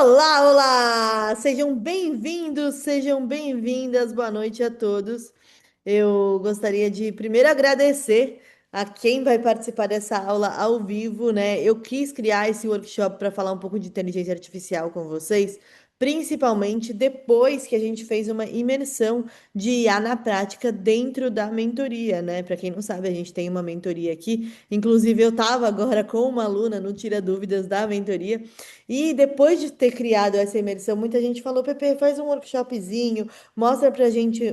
Olá, olá! Sejam bem-vindos, sejam bem-vindas. Boa noite a todos. Eu gostaria de primeiro agradecer a quem vai participar dessa aula ao vivo, né? Eu quis criar esse workshop para falar um pouco de inteligência artificial com vocês, principalmente depois que a gente fez uma imersão de IA na prática dentro da mentoria, né? Para quem não sabe, a gente tem uma mentoria aqui. Inclusive, eu estava agora com uma aluna no Tira Dúvidas da mentoria. E depois de ter criado essa imersão, muita gente falou: Pepe, faz um workshopzinho, mostra pra gente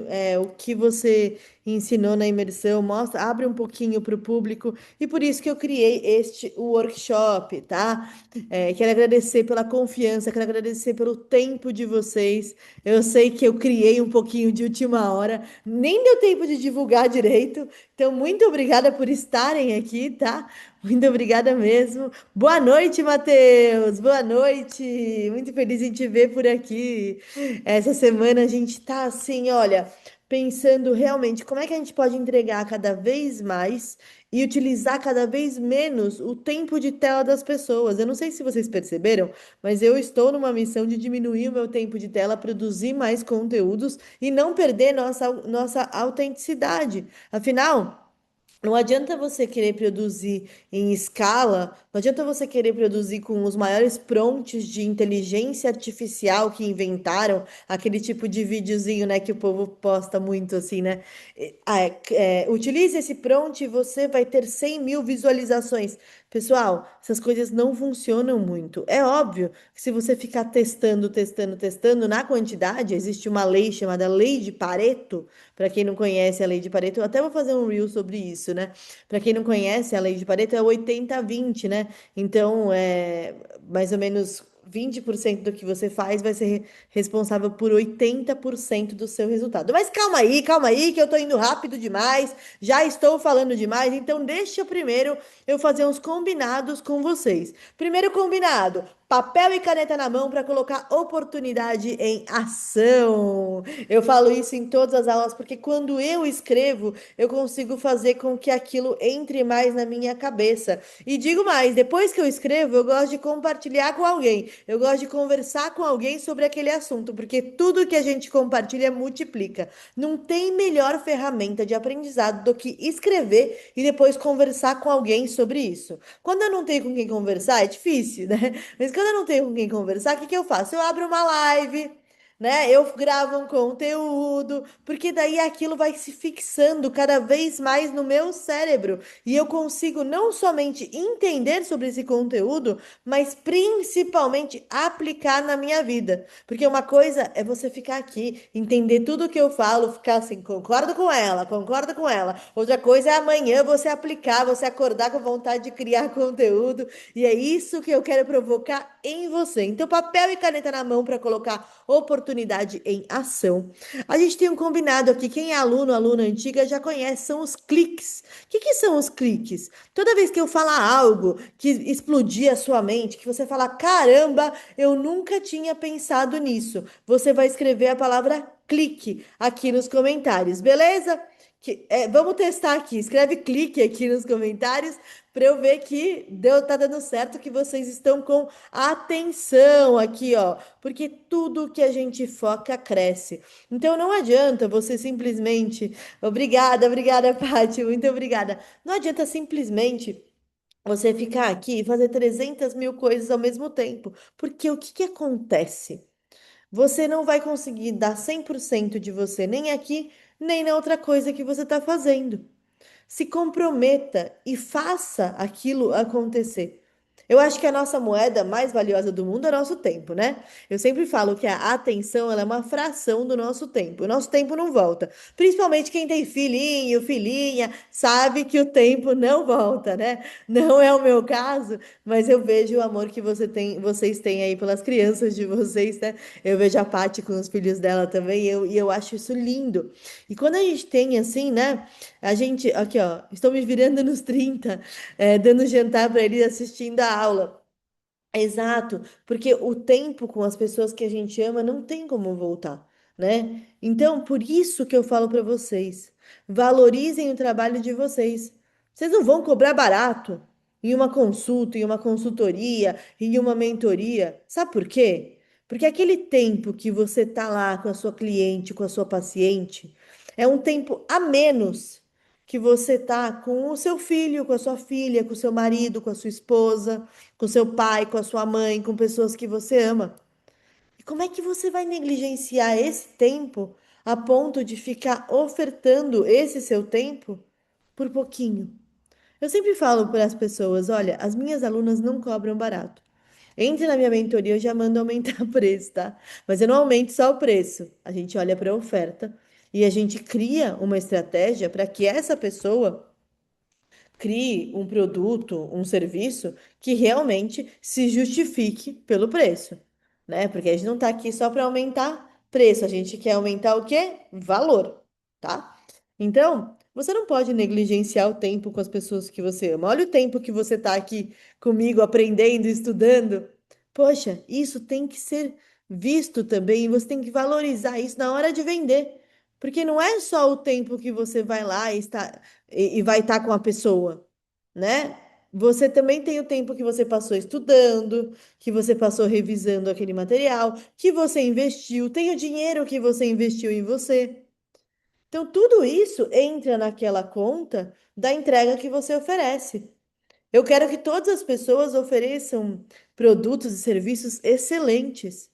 o que você ensinou na imersão, mostra, abre um pouquinho para o público, e por isso que eu criei este workshop, tá? Quero agradecer pela confiança, quero agradecer pelo tempo de vocês. Eu sei que eu criei um pouquinho de última hora, nem deu tempo de divulgar direito, então muito obrigada por estarem aqui, tá? Muito obrigada mesmo. Boa noite, Matheus. Boa noite. Muito feliz em te ver por aqui. Essa semana a gente tá assim, olha, pensando realmente como é que a gente pode entregar cada vez mais e utilizar cada vez menos o tempo de tela das pessoas. Eu não sei se vocês perceberam, mas eu estou numa missão de diminuir o meu tempo de tela, produzir mais conteúdos e não perder nossa autenticidade. Afinal, não adianta você querer produzir em escala, não adianta você querer produzir com os maiores prompts de inteligência artificial que inventaram, aquele tipo de videozinho, né, que o povo posta muito assim, né? Utilize esse prompt e você vai ter 100 mil visualizações. Pessoal, essas coisas não funcionam muito. É óbvio que se você ficar testando, testando, testando, na quantidade, existe uma lei chamada Lei de Pareto. Para quem não conhece a lei de Pareto, eu até vou fazer um reel sobre isso, né? Para quem não conhece, a lei de Pareto é 80-20, né? Então, mais ou menos 20% do que você faz vai ser responsável por 80% do seu resultado. Mas calma aí, que eu tô indo rápido demais, já estou falando demais, então deixa primeiro eu fazer uns combinados com vocês. Primeiro combinado, papel e caneta na mão para colocar oportunidade em ação. Eu falo isso em todas as aulas porque quando eu escrevo, eu consigo fazer com que aquilo entre mais na minha cabeça. E digo mais, depois que eu escrevo, eu gosto de compartilhar com alguém. Eu gosto de conversar com alguém sobre aquele assunto, porque tudo que a gente compartilha multiplica. Não tem melhor ferramenta de aprendizado do que escrever e depois conversar com alguém sobre isso. Quando eu não tenho com quem conversar, é difícil, né? Mas quando eu não tenho com quem conversar, o que que eu faço? Eu abro uma live, né? Eu gravo um conteúdo, porque daí aquilo vai se fixando cada vez mais no meu cérebro e eu consigo não somente entender sobre esse conteúdo, mas principalmente aplicar na minha vida. Porque uma coisa é você ficar aqui, entender tudo que eu falo, ficar assim, concordo com ela, concordo com ela. Outra coisa é amanhã você aplicar, você acordar com vontade de criar conteúdo, e é isso que eu quero provocar em você. Então, papel e caneta na mão para colocar oportunidade em ação. A gente tem um combinado aqui, quem é aluno, aluna antiga já conhece, são os cliques. O que que são os cliques? Toda vez que eu falar algo que explodir a sua mente, que você falar, caramba, eu nunca tinha pensado nisso, você vai escrever a palavra clique aqui nos comentários, beleza? Vamos testar aqui. Escreve clique aqui nos comentários para eu ver que tá dando certo, que vocês estão com atenção aqui, ó. Porque tudo que a gente foca cresce. Então não adianta você simplesmente. Obrigada, Paty, muito obrigada. Não adianta simplesmente você ficar aqui e fazer 300 mil coisas ao mesmo tempo. Porque o que que acontece? Você não vai conseguir dar 100% de você nem aqui, nem na outra coisa que você está fazendo. Se comprometa e faça aquilo acontecer. Eu acho que a nossa moeda mais valiosa do mundo é o nosso tempo, né? Eu sempre falo que a atenção ela é uma fração do nosso tempo. O nosso tempo não volta. Principalmente quem tem filhinho, filhinha, sabe que o tempo não volta, né? Não é o meu caso, mas eu vejo o amor que vocês têm aí pelas crianças de vocês, né? Eu vejo a Paty com os filhos dela também, e eu acho isso lindo. E quando a gente tem assim, né? A gente, aqui ó, estou me virando nos 30, dando jantar para eles assistindo a aula. Exato, porque o tempo com as pessoas que a gente ama não tem como voltar, né? Então, por isso que eu falo para vocês, valorizem o trabalho de vocês. Vocês não vão cobrar barato em uma consulta, em uma consultoria, em uma mentoria. Sabe por quê? Porque aquele tempo que você tá lá com a sua cliente, com a sua paciente, é um tempo a menos que você tá com o seu filho, com a sua filha, com o seu marido, com a sua esposa, com o seu pai, com a sua mãe, com pessoas que você ama. E como é que você vai negligenciar esse tempo a ponto de ficar ofertando esse seu tempo por pouquinho? Eu sempre falo para as pessoas, olha, as minhas alunas não cobram barato. Entre na minha mentoria, eu já mando aumentar o preço, tá? Mas eu não aumento só o preço. A gente olha para a oferta e a gente cria uma estratégia para que essa pessoa crie um produto, um serviço que realmente se justifique pelo preço, né? Porque a gente não está aqui só para aumentar preço, a gente quer aumentar o quê? Valor, tá? Então, você não pode negligenciar o tempo com as pessoas que você ama. Olha o tempo que você está aqui comigo aprendendo, estudando. Poxa, isso tem que ser visto também, e você tem que valorizar isso na hora de vender. Porque não é só o tempo que você vai lá e vai estar com a pessoa, né? Você também tem o tempo que você passou estudando, que você passou revisando aquele material, que você investiu, tem o dinheiro que você investiu em você. Então, tudo isso entra naquela conta da entrega que você oferece. Eu quero que todas as pessoas ofereçam produtos e serviços excelentes.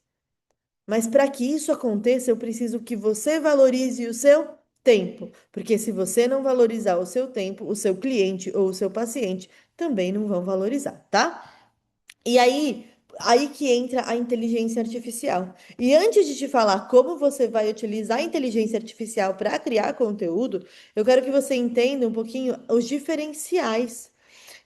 Mas para que isso aconteça, eu preciso que você valorize o seu tempo, porque se você não valorizar o seu tempo, o seu cliente ou o seu paciente também não vão valorizar, tá? E aí que entra a inteligência artificial. E antes de te falar como você vai utilizar a inteligência artificial para criar conteúdo, eu quero que você entenda um pouquinho os diferenciais,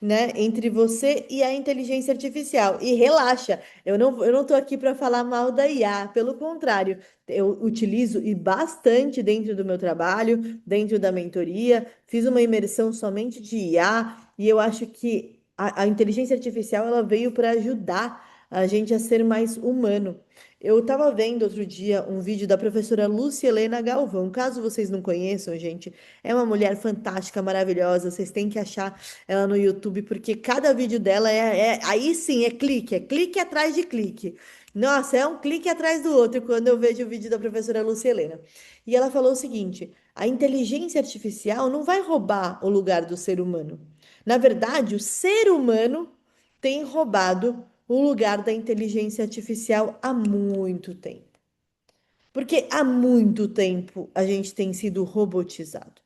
né, entre você e a inteligência artificial. E relaxa, eu não tô aqui para falar mal da IA, pelo contrário, eu utilizo e bastante dentro do meu trabalho, dentro da mentoria, fiz uma imersão somente de IA e eu acho que a inteligência artificial ela veio para ajudar a gente a ser mais humano. Eu estava vendo outro dia um vídeo da professora Lúcia Helena Galvão. Caso vocês não conheçam, gente, é uma mulher fantástica, maravilhosa. Vocês têm que achar ela no YouTube, porque cada vídeo dela aí sim, é clique atrás de clique. Nossa, é um clique atrás do outro quando eu vejo o vídeo da professora Lúcia Helena. E ela falou o seguinte: a inteligência artificial não vai roubar o lugar do ser humano. Na verdade, o ser humano tem roubado o lugar da inteligência artificial há muito tempo. Porque há muito tempo a gente tem sido robotizado.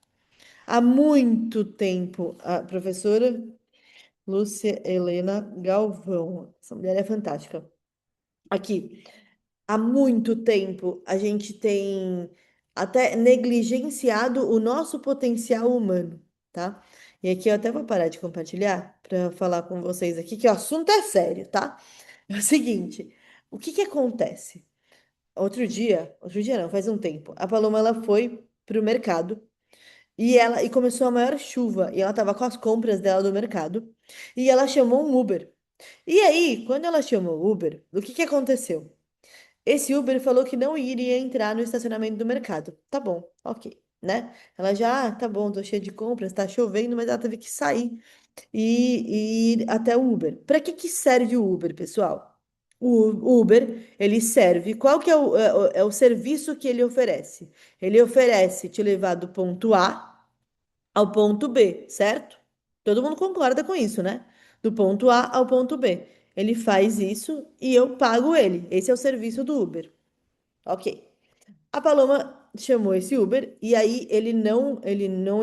Há muito tempo, a professora Lúcia Helena Galvão. Essa mulher é fantástica. Aqui, há muito tempo a gente tem até negligenciado o nosso potencial humano, tá? E aqui eu até vou parar de compartilhar para falar com vocês aqui que o assunto é sério, tá? É o seguinte, o que que acontece? Outro dia não, faz um tempo, a Paloma ela foi pro mercado e começou a maior chuva e ela tava com as compras dela do mercado e ela chamou um Uber. E aí, quando ela chamou o Uber, o que que aconteceu? Esse Uber falou que não iria entrar no estacionamento do mercado. Tá bom, ok, né? Ela já, tá bom, tô cheia de compras, tá chovendo, mas ela teve que sair e ir até o Uber. Para que que serve o Uber, pessoal? O Uber, ele serve, qual que é o serviço que ele oferece? Ele oferece te levar do ponto A ao ponto B, certo? Todo mundo concorda com isso, né? Do ponto A ao ponto B. Ele faz isso e eu pago ele. Esse é o serviço do Uber. Ok. A Paloma chamou esse Uber e aí ele não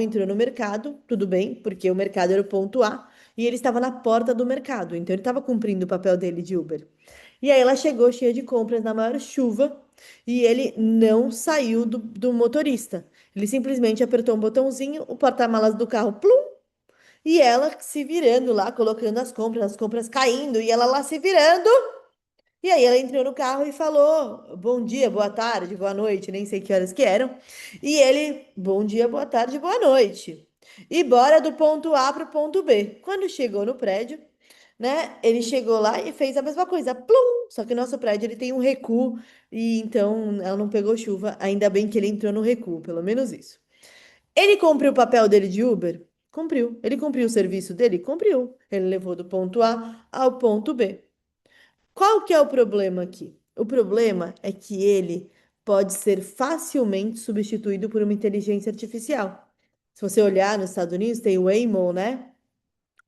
entrou no mercado, tudo bem, porque o mercado era o ponto A e ele estava na porta do mercado, então ele estava cumprindo o papel dele de Uber. E aí ela chegou cheia de compras na maior chuva e ele não saiu do motorista. Ele simplesmente apertou um botãozinho, o porta-malas do carro, plum, e ela se virando lá, colocando as compras caindo e ela lá se virando. E aí ela entrou no carro e falou: bom dia, boa tarde, boa noite, nem sei que horas que eram. E ele, bom dia, boa tarde, boa noite. E bora do ponto A para o ponto B. Quando chegou no prédio, né, ele chegou lá e fez a mesma coisa, plum! Só que o nosso prédio ele tem um recuo e então ela não pegou chuva. Ainda bem que ele entrou no recuo, pelo menos isso. Ele cumpriu o papel dele de Uber? Cumpriu. Ele cumpriu o serviço dele? Cumpriu. Ele levou do ponto A ao ponto B. Qual que é o problema aqui? O problema é que ele pode ser facilmente substituído por uma inteligência artificial. Se você olhar nos Estados Unidos, tem o Waymo, né?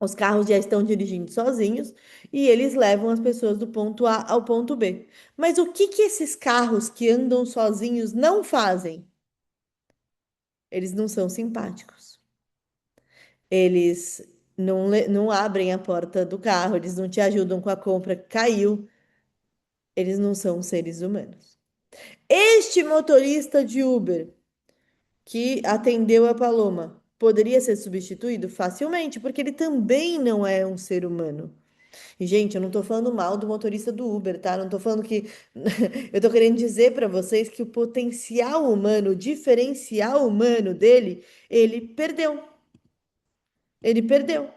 Os carros já estão dirigindo sozinhos e eles levam as pessoas do ponto A ao ponto B. Mas o que que esses carros que andam sozinhos não fazem? Eles não são simpáticos. Eles não abrem a porta do carro, eles não te ajudam com a compra que caiu. Eles não são seres humanos. Este motorista de Uber que atendeu a Paloma poderia ser substituído facilmente, porque ele também não é um ser humano. E, gente, eu não tô falando mal do motorista do Uber, tá? Não tô falando que. Eu tô querendo dizer para vocês que o potencial humano, o diferencial humano dele, ele perdeu. Ele perdeu.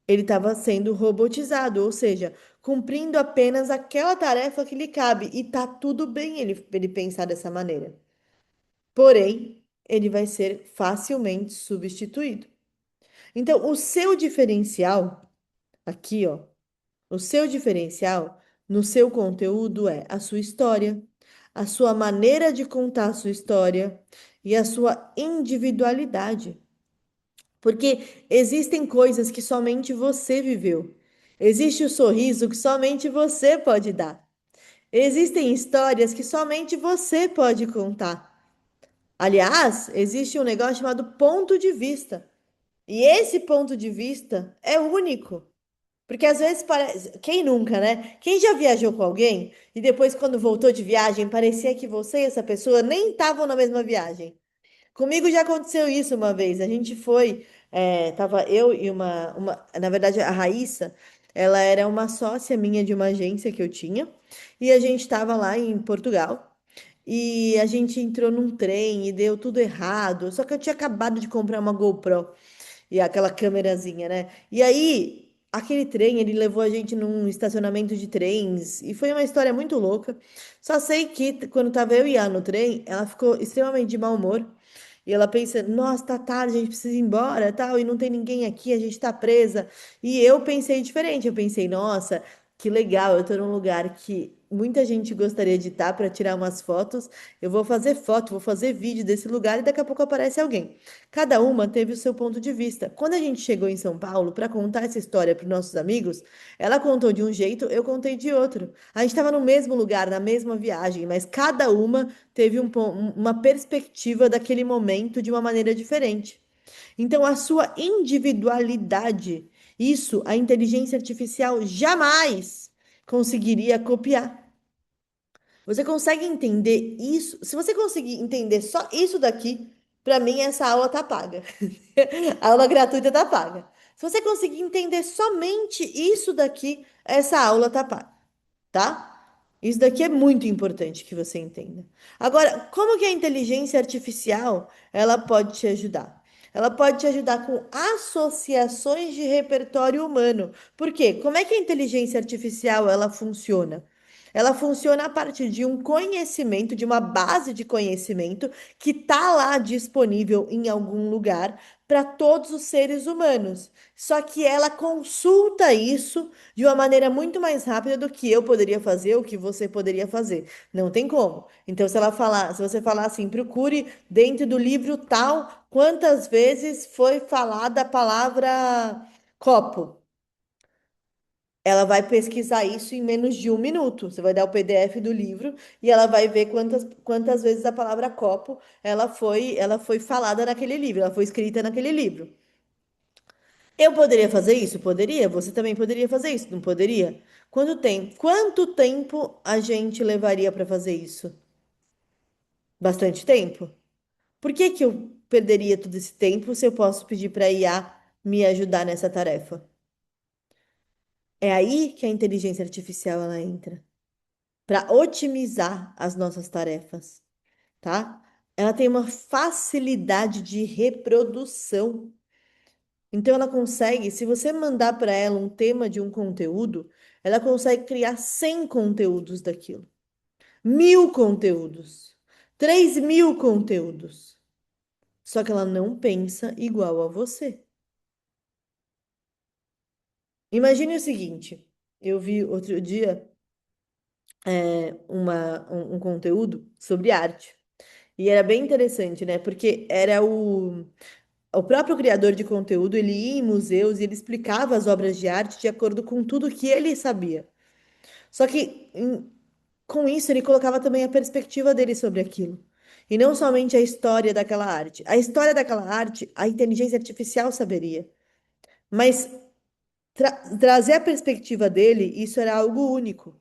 Ele estava sendo robotizado, ou seja, cumprindo apenas aquela tarefa que lhe cabe. E tá tudo bem ele pensar dessa maneira. Porém, ele vai ser facilmente substituído. Então, o seu diferencial, aqui, ó, o seu diferencial no seu conteúdo é a sua história, a sua maneira de contar a sua história e a sua individualidade. Porque existem coisas que somente você viveu. Existe o sorriso que somente você pode dar. Existem histórias que somente você pode contar. Aliás, existe um negócio chamado ponto de vista. E esse ponto de vista é único. Porque às vezes parece. Quem nunca, né? Quem já viajou com alguém e depois, quando voltou de viagem, parecia que você e essa pessoa nem estavam na mesma viagem. Comigo já aconteceu isso uma vez. A gente foi, tava eu e na verdade, a Raíssa, ela era uma sócia minha de uma agência que eu tinha, e a gente estava lá em Portugal, e a gente entrou num trem e deu tudo errado. Só que eu tinha acabado de comprar uma GoPro e aquela câmerazinha, né? E aí, aquele trem, ele levou a gente num estacionamento de trens, e foi uma história muito louca. Só sei que quando tava eu e a no trem, ela ficou extremamente de mau humor. E ela pensa, nossa, tá tarde, a gente precisa ir embora, tal, e não tem ninguém aqui, a gente tá presa. E eu pensei diferente, eu pensei, nossa, que legal, eu tô num lugar que muita gente gostaria de estar para tirar umas fotos. Eu vou fazer foto, vou fazer vídeo desse lugar e daqui a pouco aparece alguém. Cada uma teve o seu ponto de vista. Quando a gente chegou em São Paulo para contar essa história para os nossos amigos, ela contou de um jeito, eu contei de outro. A gente estava no mesmo lugar, na mesma viagem, mas cada uma teve uma perspectiva daquele momento de uma maneira diferente. Então, a sua individualidade, isso a inteligência artificial jamais conseguiria copiar. Você consegue entender isso? Se você conseguir entender só isso daqui, para mim essa aula tá paga. A aula gratuita tá paga. Se você conseguir entender somente isso daqui, essa aula tá paga, tá? Isso daqui é muito importante que você entenda. Agora, como que a inteligência artificial, ela pode te ajudar? Ela pode te ajudar com associações de repertório humano. Por quê? Como é que a inteligência artificial ela funciona? Ela funciona a partir de um conhecimento, de uma base de conhecimento que está lá disponível em algum lugar para todos os seres humanos. Só que ela consulta isso de uma maneira muito mais rápida do que eu poderia fazer, ou que você poderia fazer. Não tem como. Então, se você falar assim, procure dentro do livro tal, quantas vezes foi falada a palavra copo. Ela vai pesquisar isso em menos de um minuto. Você vai dar o PDF do livro e ela vai ver quantas vezes a palavra copo ela foi falada naquele livro, ela foi escrita naquele livro. Eu poderia fazer isso? Poderia. Você também poderia fazer isso, não poderia? Quanto tempo a gente levaria para fazer isso? Bastante tempo. Por que que eu perderia todo esse tempo se eu posso pedir para a IA me ajudar nessa tarefa? É aí que a inteligência artificial ela entra, para otimizar as nossas tarefas, tá? Ela tem uma facilidade de reprodução. Então, ela consegue, se você mandar para ela um tema de um conteúdo, ela consegue criar 100 conteúdos daquilo, 1.000 conteúdos, 3.000 conteúdos. Só que ela não pensa igual a você. Imagine o seguinte: eu vi outro dia um conteúdo sobre arte. E era bem interessante, né? Porque era o próprio criador de conteúdo, ele ia em museus e ele explicava as obras de arte de acordo com tudo que ele sabia. Só que com isso ele colocava também a perspectiva dele sobre aquilo. E não somente a história daquela arte. A história daquela arte, a inteligência artificial saberia. Mas trazer a perspectiva dele, isso era algo único,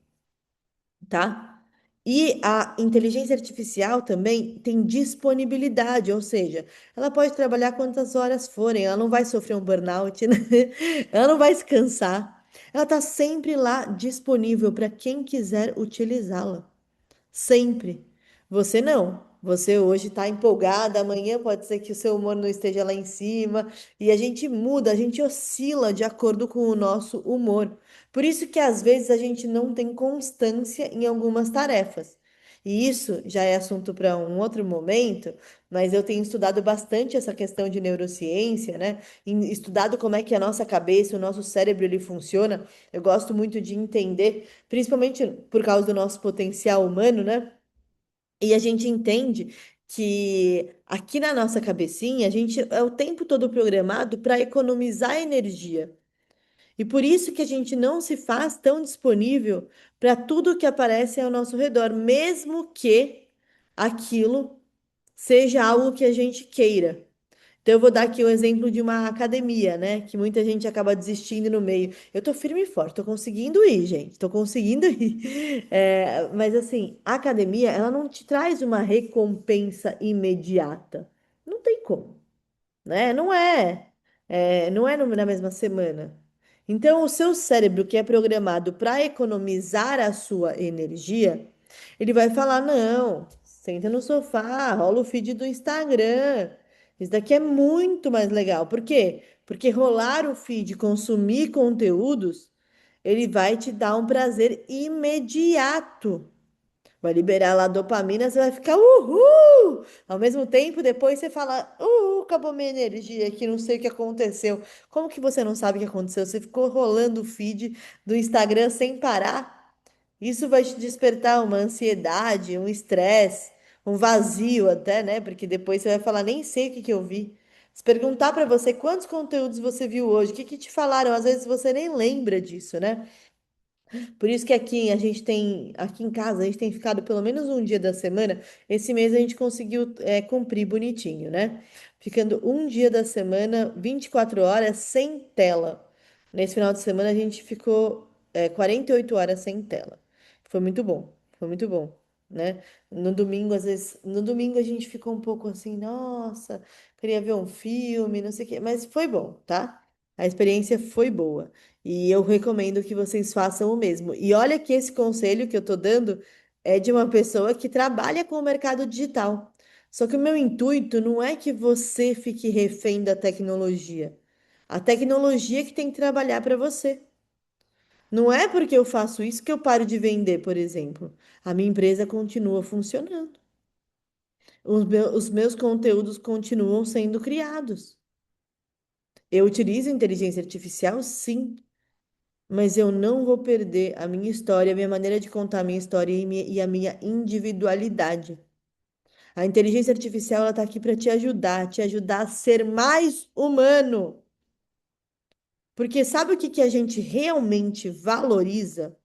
tá? E a inteligência artificial também tem disponibilidade, ou seja, ela pode trabalhar quantas horas forem, ela não vai sofrer um burnout, né? Ela não vai se cansar. Ela está sempre lá disponível para quem quiser utilizá-la. Sempre. Você não. Você hoje está empolgada, amanhã pode ser que o seu humor não esteja lá em cima, e a gente muda, a gente oscila de acordo com o nosso humor. Por isso que às vezes a gente não tem constância em algumas tarefas. E isso já é assunto para um outro momento, mas eu tenho estudado bastante essa questão de neurociência, né? Estudado como é que a nossa cabeça, o nosso cérebro ele funciona. Eu gosto muito de entender principalmente por causa do nosso potencial humano, né? E a gente entende que aqui na nossa cabecinha, a gente é o tempo todo programado para economizar energia. E por isso que a gente não se faz tão disponível para tudo que aparece ao nosso redor, mesmo que aquilo seja algo que a gente queira. Então, eu vou dar aqui o exemplo de uma academia, né? Que muita gente acaba desistindo no meio. Eu tô firme e forte, tô conseguindo ir, gente, tô conseguindo ir. É, mas assim, a academia, ela não te traz uma recompensa imediata. Não tem como, né? Não é na mesma semana. Então, o seu cérebro, que é programado para economizar a sua energia, ele vai falar: não, senta no sofá, rola o feed do Instagram. Isso daqui é muito mais legal. Por quê? Porque rolar o feed, consumir conteúdos, ele vai te dar um prazer imediato. Vai liberar lá a dopamina, você vai ficar uhul! Ao mesmo tempo, depois você fala, acabou minha energia aqui, não sei o que aconteceu. Como que você não sabe o que aconteceu? Você ficou rolando o feed do Instagram sem parar? Isso vai te despertar uma ansiedade, um estresse, um vazio até, né? Porque depois você vai falar, nem sei o que que eu vi. Se perguntar para você quantos conteúdos você viu hoje, o que que te falaram, às vezes você nem lembra disso, né? Por isso que aqui a gente tem, aqui em casa, a gente tem ficado pelo menos um dia da semana. Esse mês a gente conseguiu cumprir bonitinho, né? Ficando um dia da semana, 24 horas sem tela. Nesse final de semana a gente ficou 48 horas sem tela. Foi muito bom, né? No domingo, às vezes, no domingo a gente ficou um pouco assim, nossa, queria ver um filme, não sei o quê, mas foi bom, tá? A experiência foi boa. E eu recomendo que vocês façam o mesmo. E olha que esse conselho que eu tô dando é de uma pessoa que trabalha com o mercado digital. Só que o meu intuito não é que você fique refém da tecnologia. A tecnologia que tem que trabalhar para você. Não é porque eu faço isso que eu paro de vender, por exemplo. A minha empresa continua funcionando. Os meus conteúdos continuam sendo criados. Eu utilizo inteligência artificial, sim, mas eu não vou perder a minha história, a minha maneira de contar a minha história e a minha individualidade. A inteligência artificial ela está aqui para te ajudar a ser mais humano. Porque sabe o que que a gente realmente valoriza?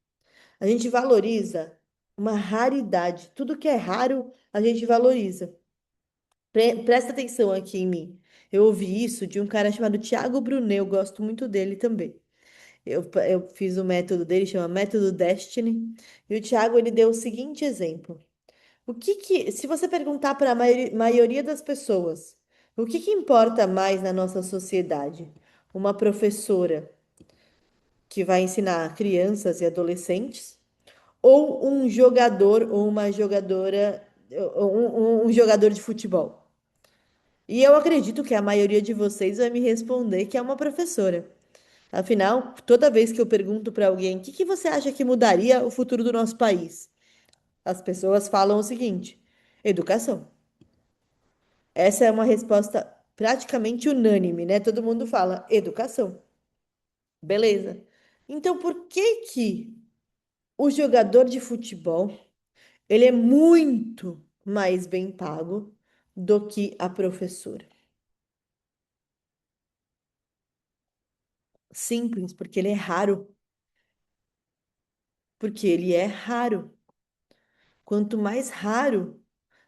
A gente valoriza uma raridade. Tudo que é raro, a gente valoriza. Presta atenção aqui em mim. Eu ouvi isso de um cara chamado Tiago Brunet, eu gosto muito dele também. Eu fiz o método dele, chama Método Destiny, e o Thiago ele deu o seguinte exemplo. Se você perguntar para a maioria das pessoas, o que que importa mais na nossa sociedade? Uma professora que vai ensinar crianças e adolescentes, ou um jogador ou uma jogadora, um jogador de futebol? E eu acredito que a maioria de vocês vai me responder que é uma professora. Afinal, toda vez que eu pergunto para alguém o que que você acha que mudaria o futuro do nosso país, as pessoas falam o seguinte: educação. Essa é uma resposta praticamente unânime, né? Todo mundo fala educação. Beleza. Então, por que que O jogador de futebol, ele é muito mais bem pago do que a professora. Simples, porque ele é raro. Porque ele é raro. Quanto mais raro,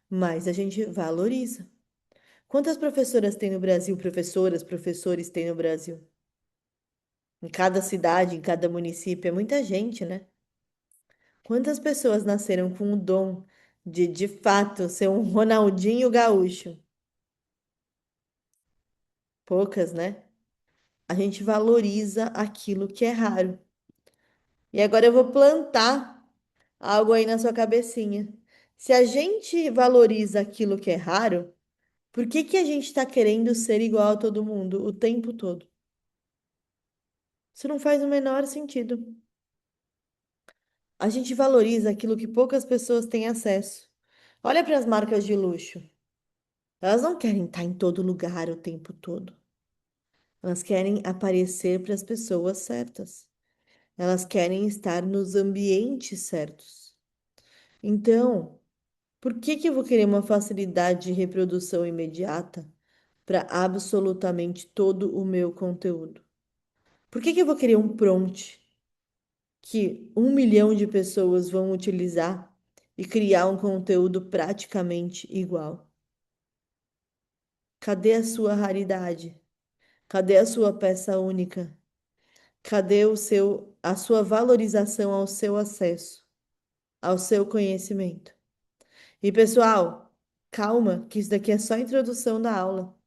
mais a gente valoriza. Quantas professoras tem no Brasil? Professoras, professores tem no Brasil? Em cada cidade, em cada município, é muita gente, né? Quantas pessoas nasceram com o dom de fato ser um Ronaldinho gaúcho? Poucas, né? A gente valoriza aquilo que é raro. E agora eu vou plantar algo aí na sua cabecinha. Se a gente valoriza aquilo que é raro, por que que a gente está querendo ser igual a todo mundo o tempo todo? Isso não faz o menor sentido. A gente valoriza aquilo que poucas pessoas têm acesso. Olha para as marcas de luxo. Elas não querem estar em todo lugar o tempo todo. Elas querem aparecer para as pessoas certas. Elas querem estar nos ambientes certos. Então, por que que eu vou querer uma facilidade de reprodução imediata para absolutamente todo o meu conteúdo? Por que que eu vou querer um prompt que 1 milhão de pessoas vão utilizar e criar um conteúdo praticamente igual? Cadê a sua raridade? Cadê a sua peça única? Cadê a sua valorização ao seu acesso, ao seu conhecimento? E pessoal, calma, que isso daqui é só a introdução da aula.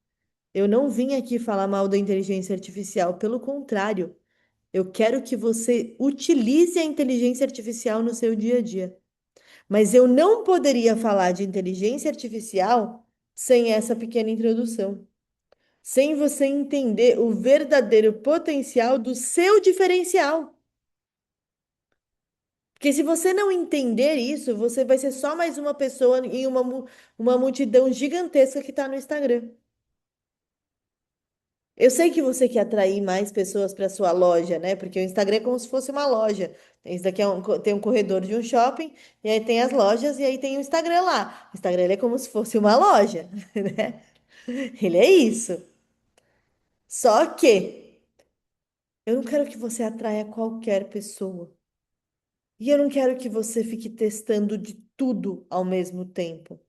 Eu não vim aqui falar mal da inteligência artificial, pelo contrário, eu quero que você utilize a inteligência artificial no seu dia a dia. Mas eu não poderia falar de inteligência artificial sem essa pequena introdução, sem você entender o verdadeiro potencial do seu diferencial. Porque se você não entender isso, você vai ser só mais uma pessoa em uma multidão gigantesca que está no Instagram. Eu sei que você quer atrair mais pessoas para sua loja, né? Porque o Instagram é como se fosse uma loja. Isso daqui tem um corredor de um shopping, e aí tem as lojas, e aí tem o Instagram lá. O Instagram ele é como se fosse uma loja, né? Ele é isso. Só que eu não quero que você atraia qualquer pessoa. E eu não quero que você fique testando de tudo ao mesmo tempo.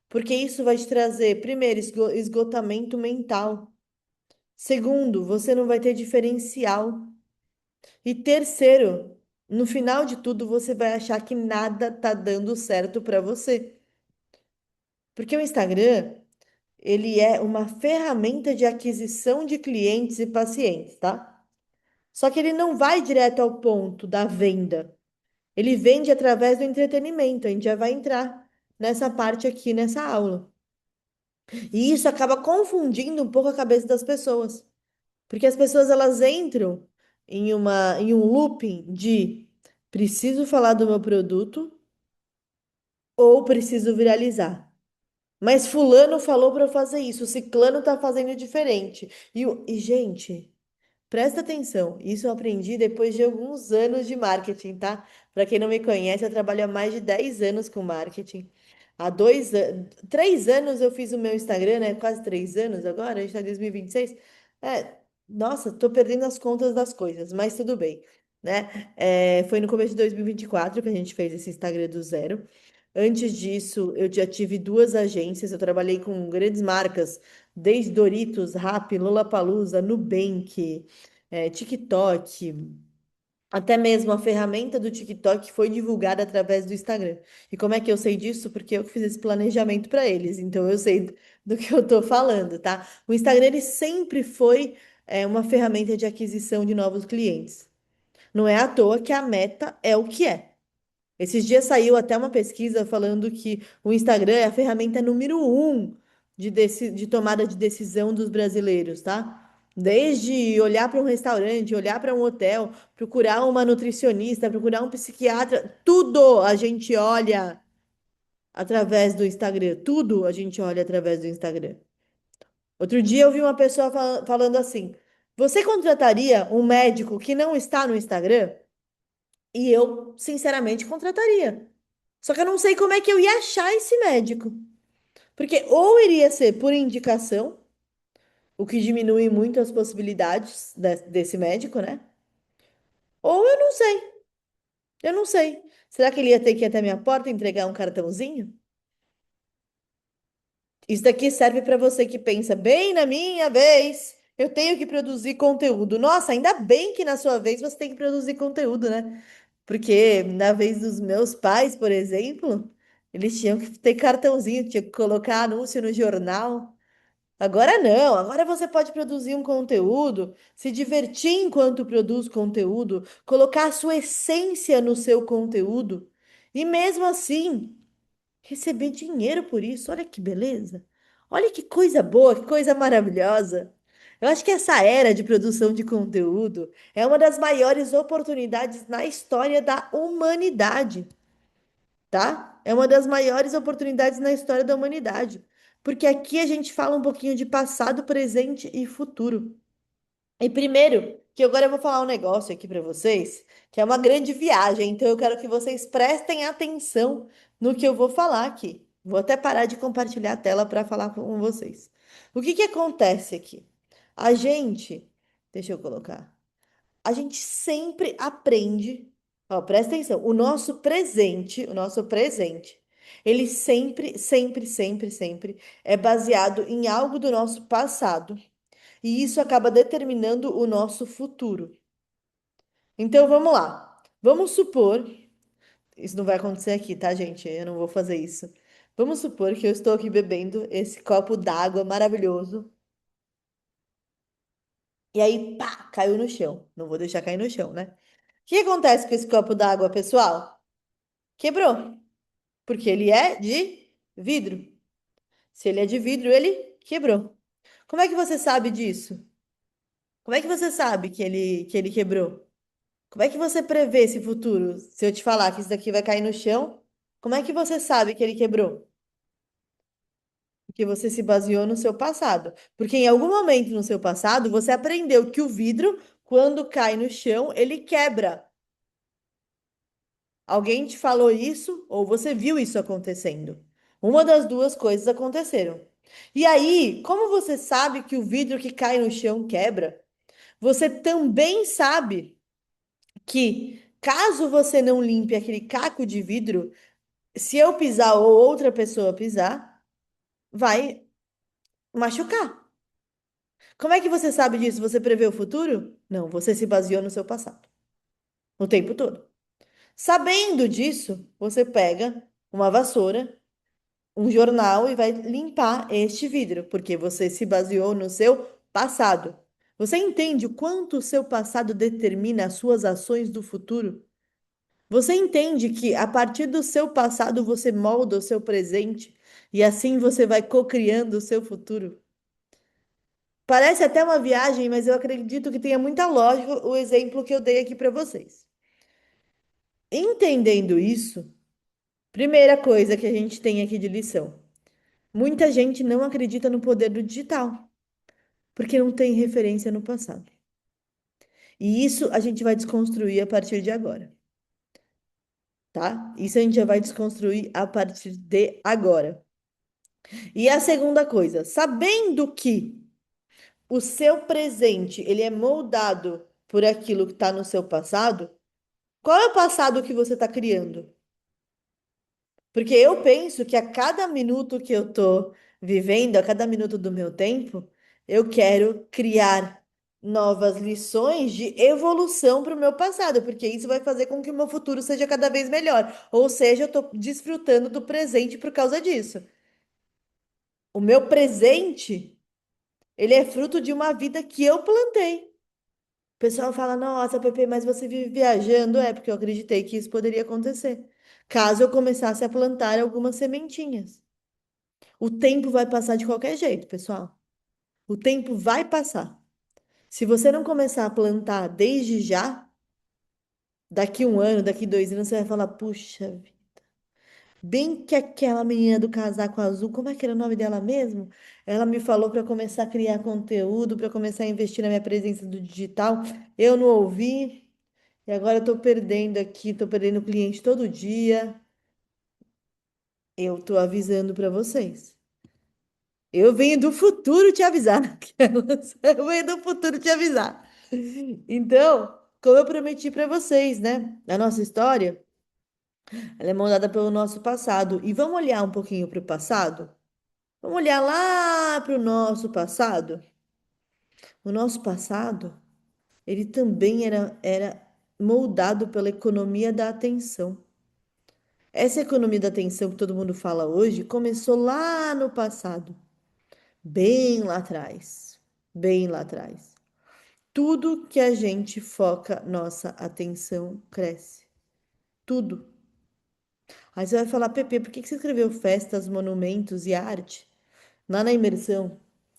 Porque isso vai te trazer, primeiro, esgotamento mental. Segundo, você não vai ter diferencial. E terceiro, no final de tudo, você vai achar que nada tá dando certo para você. Porque o Instagram, ele é uma ferramenta de aquisição de clientes e pacientes, tá? Só que ele não vai direto ao ponto da venda. Ele vende através do entretenimento. A gente já vai entrar nessa parte aqui nessa aula. E isso acaba confundindo um pouco a cabeça das pessoas, porque as pessoas elas entram em um looping de preciso falar do meu produto ou preciso viralizar. Mas fulano falou para eu fazer isso, ciclano tá fazendo diferente. Gente, presta atenção, isso eu aprendi depois de alguns anos de marketing, tá? Para quem não me conhece, eu trabalho há mais de 10 anos com marketing. Há 3 anos eu fiz o meu Instagram, né? Quase 3 anos agora, a gente está em 2026. É, nossa, tô perdendo as contas das coisas, mas tudo bem, né? Foi no começo de 2024 que a gente fez esse Instagram do zero. Antes disso, eu já tive duas agências, eu trabalhei com grandes marcas, desde Doritos, Rappi, Lollapalooza, Nubank, TikTok, até mesmo a ferramenta do TikTok foi divulgada através do Instagram. E como é que eu sei disso? Porque eu que fiz esse planejamento para eles, então eu sei do que eu estou falando, tá? O Instagram ele sempre foi uma ferramenta de aquisição de novos clientes. Não é à toa que a Meta é o que é. Esses dias saiu até uma pesquisa falando que o Instagram é a ferramenta número um de tomada de decisão dos brasileiros, tá? Desde olhar para um restaurante, olhar para um hotel, procurar uma nutricionista, procurar um psiquiatra, tudo a gente olha através do Instagram. Tudo a gente olha através do Instagram. Outro dia eu vi uma pessoa falando assim: Você contrataria um médico que não está no Instagram? E eu, sinceramente, contrataria. Só que eu não sei como é que eu ia achar esse médico. Porque ou iria ser por indicação, o que diminui muito as possibilidades desse médico, né? Ou eu não sei, eu não sei. Será que ele ia ter que ir até minha porta entregar um cartãozinho? Isso daqui serve para você que pensa, bem na minha vez, eu tenho que produzir conteúdo. Nossa, ainda bem que na sua vez você tem que produzir conteúdo, né? Porque na vez dos meus pais, por exemplo, eles tinham que ter cartãozinho, tinha que colocar anúncio no jornal. Agora não, agora você pode produzir um conteúdo, se divertir enquanto produz conteúdo, colocar a sua essência no seu conteúdo e mesmo assim receber dinheiro por isso. Olha que beleza. Olha que coisa boa, que coisa maravilhosa. Eu acho que essa era de produção de conteúdo é uma das maiores oportunidades na história da humanidade, tá? É uma das maiores oportunidades na história da humanidade, porque aqui a gente fala um pouquinho de passado, presente e futuro. E primeiro, que agora eu vou falar um negócio aqui para vocês, que é uma grande viagem, então eu quero que vocês prestem atenção no que eu vou falar aqui. Vou até parar de compartilhar a tela para falar com vocês. O que que acontece aqui? A gente, deixa eu colocar. A gente sempre aprende, ó, presta atenção, o nosso presente, ele sempre, sempre, sempre, sempre é baseado em algo do nosso passado, e isso acaba determinando o nosso futuro. Então vamos lá. Vamos supor, isso não vai acontecer aqui, tá, gente? Eu não vou fazer isso. Vamos supor que eu estou aqui bebendo esse copo d'água maravilhoso, e aí, pá, caiu no chão. Não vou deixar cair no chão, né? O que acontece com esse copo d'água, pessoal? Quebrou, porque ele é de vidro. Se ele é de vidro, ele quebrou. Como é que você sabe disso? Como é que você sabe que ele quebrou? Como é que você prevê esse futuro? Se eu te falar que isso daqui vai cair no chão, como é que você sabe que ele quebrou? Porque você se baseou no seu passado. Porque em algum momento no seu passado, você aprendeu que o vidro, quando cai no chão, ele quebra. Alguém te falou isso ou você viu isso acontecendo? Uma das duas coisas aconteceram. E aí, como você sabe que o vidro que cai no chão quebra? Você também sabe que, caso você não limpe aquele caco de vidro, se eu pisar ou outra pessoa pisar, vai machucar. Como é que você sabe disso? Você prevê o futuro? Não, você se baseou no seu passado, o tempo todo. Sabendo disso, você pega uma vassoura, um jornal e vai limpar este vidro, porque você se baseou no seu passado. Você entende o quanto o seu passado determina as suas ações do futuro? Você entende que a partir do seu passado você molda o seu presente e assim você vai cocriando o seu futuro? Parece até uma viagem, mas eu acredito que tenha muita lógica o exemplo que eu dei aqui para vocês. Entendendo isso, primeira coisa que a gente tem aqui de lição: muita gente não acredita no poder do digital, porque não tem referência no passado. E isso a gente vai desconstruir a partir de agora, tá? Isso a gente já vai desconstruir a partir de agora. E a segunda coisa, sabendo que o seu presente, ele é moldado por aquilo que está no seu passado, qual é o passado que você está criando? Porque eu penso que a cada minuto que eu estou vivendo, a cada minuto do meu tempo, eu quero criar novas lições de evolução para o meu passado, porque isso vai fazer com que o meu futuro seja cada vez melhor. Ou seja, eu estou desfrutando do presente por causa disso. O meu presente, ele é fruto de uma vida que eu plantei. O pessoal fala, nossa, Pepe, mas você vive viajando. É, porque eu acreditei que isso poderia acontecer. Caso eu começasse a plantar algumas sementinhas. O tempo vai passar de qualquer jeito, pessoal. O tempo vai passar. Se você não começar a plantar desde já, daqui um ano, daqui 2 anos, você vai falar, puxa, bem que aquela menina do casaco azul, como é que era o nome dela mesmo? Ela me falou para começar a criar conteúdo, para começar a investir na minha presença do digital. Eu não ouvi. E agora eu tô perdendo aqui, tô perdendo cliente todo dia. Eu tô avisando para vocês. Eu venho do futuro te avisar. Eu venho do futuro te avisar. Então, como eu prometi para vocês, né? A nossa história, ela é moldada pelo nosso passado. E vamos olhar um pouquinho para o passado? Vamos olhar lá para o nosso passado? O nosso passado, ele também era moldado pela economia da atenção. Essa economia da atenção que todo mundo fala hoje começou lá no passado, bem lá atrás, bem lá atrás. Tudo que a gente foca nossa atenção cresce. Tudo. Aí você vai falar, Pepe, por que que você escreveu festas, monumentos e arte? Lá na imersão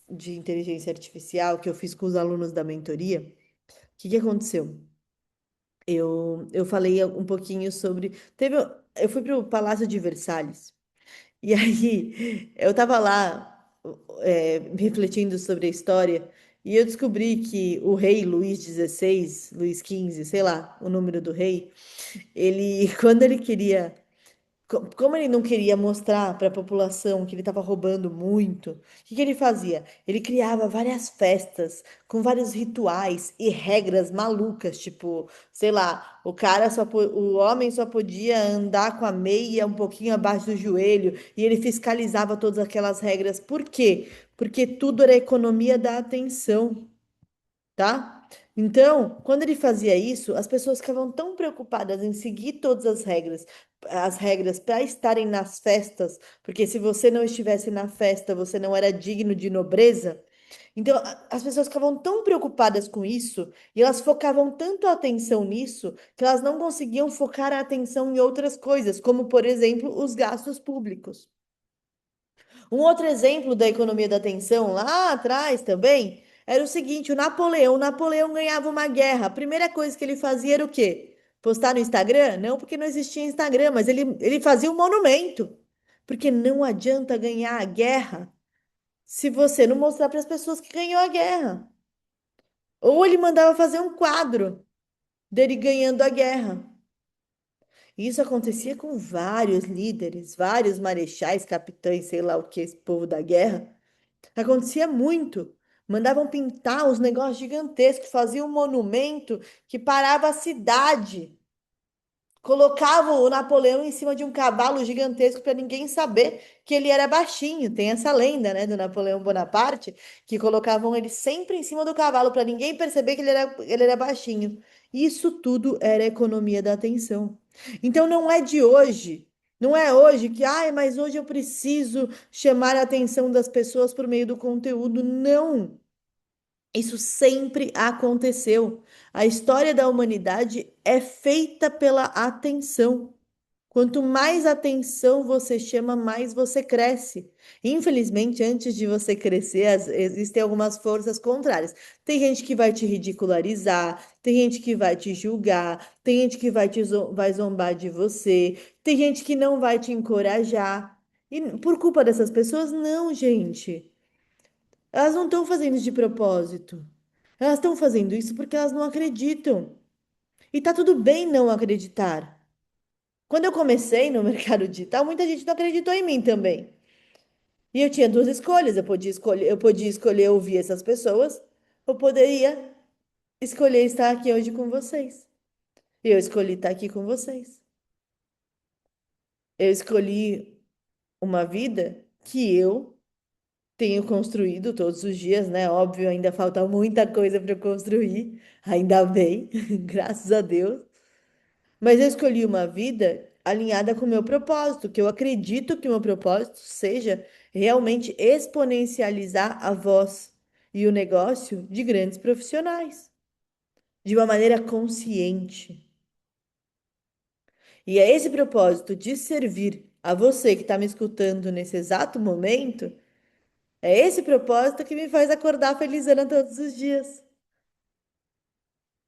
de inteligência artificial que eu fiz com os alunos da mentoria, o que que aconteceu? Eu falei um pouquinho sobre. Eu fui para o Palácio de Versalhes. E aí, eu estava lá, refletindo sobre a história, e eu descobri que o rei Luís XVI, Luís XV, sei lá, o número do rei, ele, quando ele queria como ele não queria mostrar para a população que ele estava roubando muito, o que que ele fazia? Ele criava várias festas com vários rituais e regras malucas, tipo, sei lá, o homem só podia andar com a meia um pouquinho abaixo do joelho e ele fiscalizava todas aquelas regras. Por quê? Porque tudo era economia da atenção, tá? Então, quando ele fazia isso, as pessoas ficavam tão preocupadas em seguir todas as regras para estarem nas festas, porque se você não estivesse na festa, você não era digno de nobreza. Então, as pessoas ficavam tão preocupadas com isso, e elas focavam tanto a atenção nisso, que elas não conseguiam focar a atenção em outras coisas, como, por exemplo, os gastos públicos. Um outro exemplo da economia da atenção lá atrás também era o seguinte: o Napoleão ganhava uma guerra. A primeira coisa que ele fazia era o quê? Postar no Instagram? Não, porque não existia Instagram, mas ele fazia um monumento. Porque não adianta ganhar a guerra se você não mostrar para as pessoas que ganhou a guerra. Ou ele mandava fazer um quadro dele ganhando a guerra. Isso acontecia com vários líderes, vários marechais, capitães, sei lá o que, esse povo da guerra. Acontecia muito. Mandavam pintar os negócios gigantescos, faziam um monumento que parava a cidade. Colocavam o Napoleão em cima de um cavalo gigantesco para ninguém saber que ele era baixinho. Tem essa lenda, né, do Napoleão Bonaparte, que colocavam ele sempre em cima do cavalo para ninguém perceber que ele era baixinho. Isso tudo era economia da atenção. Então não é de hoje. Não é hoje que, ai, mas hoje eu preciso chamar a atenção das pessoas por meio do conteúdo. Não. Isso sempre aconteceu. A história da humanidade é feita pela atenção. Quanto mais atenção você chama, mais você cresce. Infelizmente, antes de você crescer, existem algumas forças contrárias. Tem gente que vai te ridicularizar, tem gente que vai te julgar, tem gente que vai zombar de você, tem gente que não vai te encorajar. E por culpa dessas pessoas, não, gente. Elas não estão fazendo isso de propósito. Elas estão fazendo isso porque elas não acreditam. E tá tudo bem não acreditar. Quando eu comecei no mercado digital, muita gente não acreditou em mim também. E eu tinha duas escolhas. Eu podia escolher ouvir essas pessoas, ou poderia escolher estar aqui hoje com vocês. E eu escolhi estar aqui com vocês. Eu escolhi uma vida que eu tenho construído todos os dias, né? Óbvio, ainda falta muita coisa para eu construir, ainda bem, graças a Deus. Mas eu escolhi uma vida alinhada com o meu propósito, que eu acredito que o meu propósito seja realmente exponencializar a voz e o negócio de grandes profissionais, de uma maneira consciente. E é esse propósito de servir a você que está me escutando nesse exato momento, é esse propósito que me faz acordar felizona todos os dias.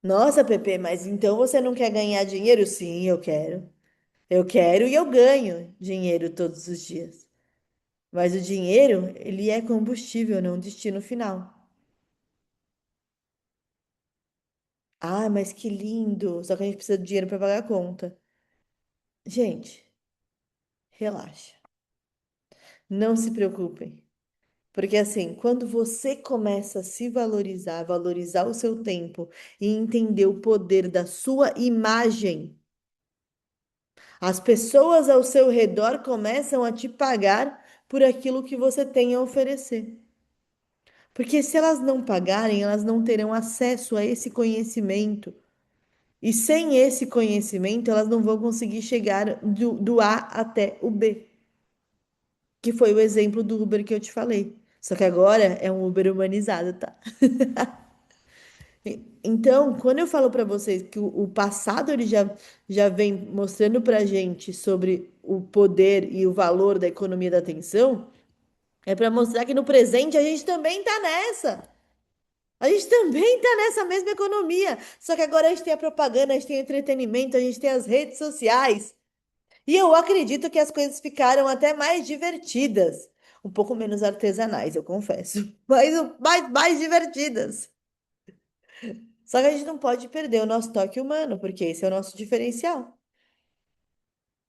Nossa, Pepe, mas então você não quer ganhar dinheiro? Sim, eu quero. Eu quero e eu ganho dinheiro todos os dias. Mas o dinheiro, ele é combustível, não destino final. Ah, mas que lindo! Só que a gente precisa de dinheiro para pagar a conta. Gente, relaxa. Não se preocupem. Porque assim, quando você começa a se valorizar, valorizar o seu tempo e entender o poder da sua imagem, as pessoas ao seu redor começam a te pagar por aquilo que você tem a oferecer. Porque se elas não pagarem, elas não terão acesso a esse conhecimento. E sem esse conhecimento, elas não vão conseguir chegar do A até o B, que foi o exemplo do Uber que eu te falei. Só que agora é um Uber humanizado, tá? Então, quando eu falo para vocês que o passado ele já vem mostrando para gente sobre o poder e o valor da economia da atenção, é para mostrar que no presente a gente também está nessa. A gente também está nessa mesma economia. Só que agora a gente tem a propaganda, a gente tem o entretenimento, a gente tem as redes sociais. E eu acredito que as coisas ficaram até mais divertidas. Um pouco menos artesanais, eu confesso. Mas mais divertidas. Só que a gente não pode perder o nosso toque humano, porque esse é o nosso diferencial.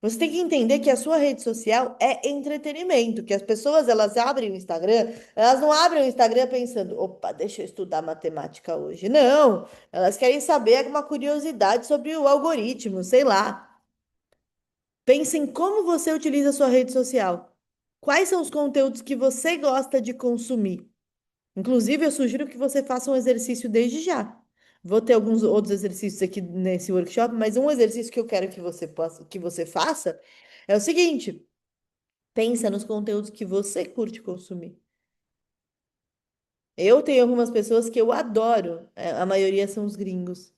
Você tem que entender que a sua rede social é entretenimento, que as pessoas elas abrem o Instagram, elas não abrem o Instagram pensando, opa, deixa eu estudar matemática hoje. Não, elas querem saber uma curiosidade sobre o algoritmo, sei lá. Pense em como você utiliza a sua rede social. Quais são os conteúdos que você gosta de consumir? Inclusive, eu sugiro que você faça um exercício desde já. Vou ter alguns outros exercícios aqui nesse workshop, mas um exercício que eu quero que você possa, que você faça é o seguinte: pensa nos conteúdos que você curte consumir. Eu tenho algumas pessoas que eu adoro, a maioria são os gringos,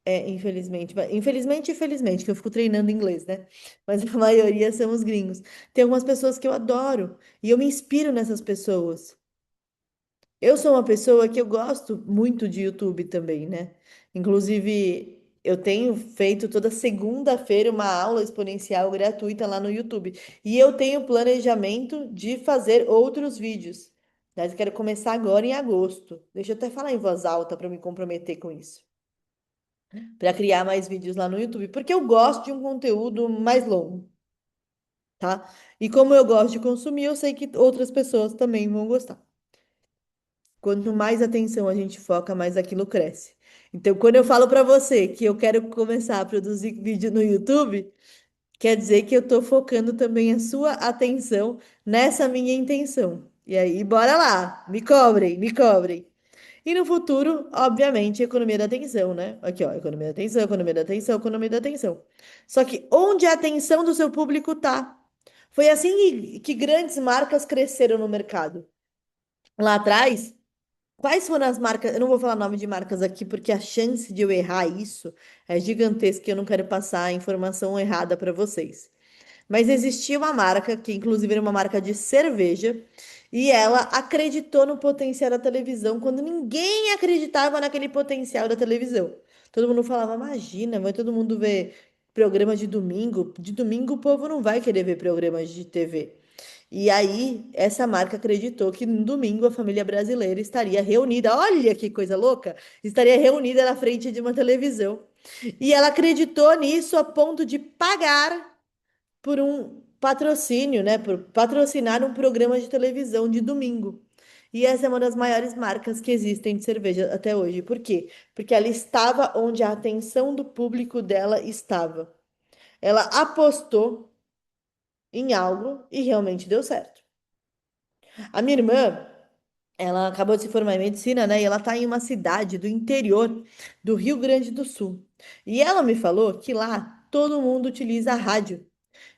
infelizmente. Infelizmente, infelizmente, que eu fico treinando inglês, né? Mas a maioria são os gringos. Tem algumas pessoas que eu adoro e eu me inspiro nessas pessoas. Eu sou uma pessoa que eu gosto muito de YouTube também, né? Inclusive, eu tenho feito toda segunda-feira uma aula exponencial gratuita lá no YouTube. E eu tenho planejamento de fazer outros vídeos. Mas eu quero começar agora em agosto. Deixa eu até falar em voz alta para me comprometer com isso. Para criar mais vídeos lá no YouTube. Porque eu gosto de um conteúdo mais longo, tá? E como eu gosto de consumir, eu sei que outras pessoas também vão gostar. Quanto mais atenção a gente foca, mais aquilo cresce. Então, quando eu falo para você que eu quero começar a produzir vídeo no YouTube, quer dizer que eu estou focando também a sua atenção nessa minha intenção. E aí, bora lá, me cobrem, me cobrem. E no futuro, obviamente, economia da atenção, né? Aqui, ó, economia da atenção, economia da atenção, economia da atenção. Só que onde a atenção do seu público tá? Foi assim que grandes marcas cresceram no mercado. Lá atrás, quais foram as marcas? Eu não vou falar nome de marcas aqui porque a chance de eu errar isso é gigantesca e eu não quero passar a informação errada para vocês. Mas existia uma marca, que inclusive era uma marca de cerveja, e ela acreditou no potencial da televisão quando ninguém acreditava naquele potencial da televisão. Todo mundo falava, imagina, vai todo mundo ver programa de domingo. De domingo o povo não vai querer ver programas de TV. E aí, essa marca acreditou que no domingo a família brasileira estaria reunida. Olha que coisa louca! Estaria reunida na frente de uma televisão. E ela acreditou nisso a ponto de pagar por um patrocínio, né? Por patrocinar um programa de televisão de domingo. E essa é uma das maiores marcas que existem de cerveja até hoje. Por quê? Porque ela estava onde a atenção do público dela estava. Ela apostou em algo e realmente deu certo. A minha irmã, ela acabou de se formar em medicina, né? E ela está em uma cidade do interior do Rio Grande do Sul. E ela me falou que lá todo mundo utiliza a rádio.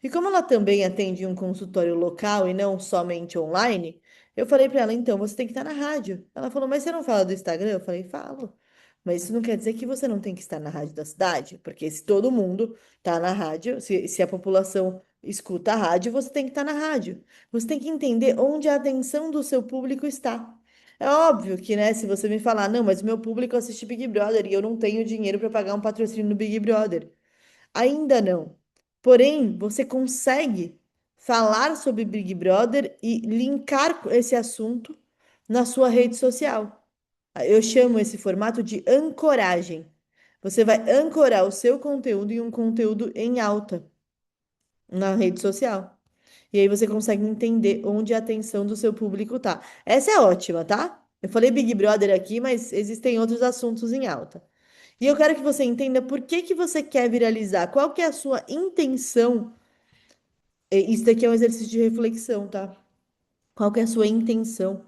E como ela também atende um consultório local e não somente online, eu falei para ela, então, você tem que estar na rádio. Ela falou, mas você não fala do Instagram? Eu falei, falo. Mas isso não quer dizer que você não tem que estar na rádio da cidade, porque se todo mundo está na rádio, se a população escuta a rádio, você tem que estar na rádio. Você tem que entender onde a atenção do seu público está. É óbvio que, né, se você me falar, não, mas o meu público assiste Big Brother e eu não tenho dinheiro para pagar um patrocínio no Big Brother. Ainda não. Porém, você consegue falar sobre Big Brother e linkar esse assunto na sua rede social. Eu chamo esse formato de ancoragem. Você vai ancorar o seu conteúdo em um conteúdo em alta na rede social. E aí você consegue entender onde a atenção do seu público tá. Essa é ótima, tá? Eu falei Big Brother aqui, mas existem outros assuntos em alta. E eu quero que você entenda por que que você quer viralizar, qual que é a sua intenção. Isso daqui é um exercício de reflexão, tá? Qual que é a sua intenção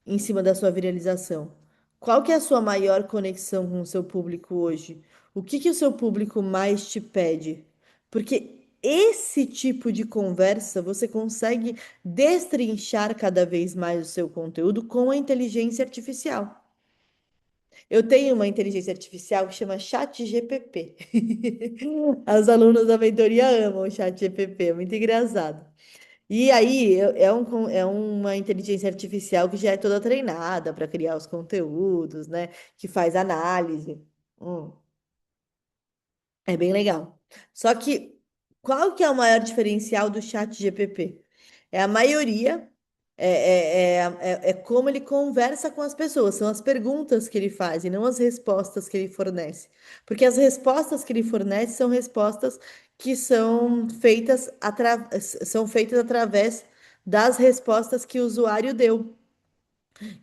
em cima da sua viralização? Qual que é a sua maior conexão com o seu público hoje? O que que o seu público mais te pede? Porque esse tipo de conversa você consegue destrinchar cada vez mais o seu conteúdo com a inteligência artificial. Eu tenho uma inteligência artificial que chama ChatGPT. As alunas da mentoria amam o ChatGPT, é muito engraçado. E aí, é uma inteligência artificial que já é toda treinada para criar os conteúdos, né? Que faz análise. Hum. É bem legal. Só que qual que é o maior diferencial do chat GPT? É a maioria, é como ele conversa com as pessoas, são as perguntas que ele faz e não as respostas que ele fornece. Porque as respostas que ele fornece são respostas que são feitas através das respostas que o usuário deu.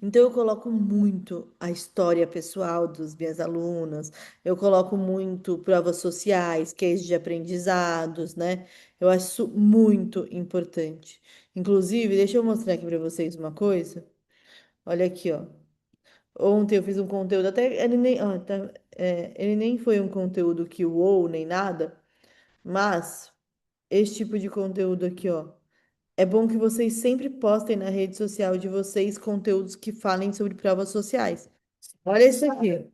Então, eu coloco muito a história pessoal dos minhas alunas, eu coloco muito provas sociais, cases de aprendizados, né? Eu acho isso muito importante. Inclusive, deixa eu mostrar aqui para vocês uma coisa. Olha aqui, ó. Ontem eu fiz um conteúdo, até ele nem foi um conteúdo que uou, nem nada, mas esse tipo de conteúdo aqui, ó. É bom que vocês sempre postem na rede social de vocês conteúdos que falem sobre provas sociais. Olha isso aqui.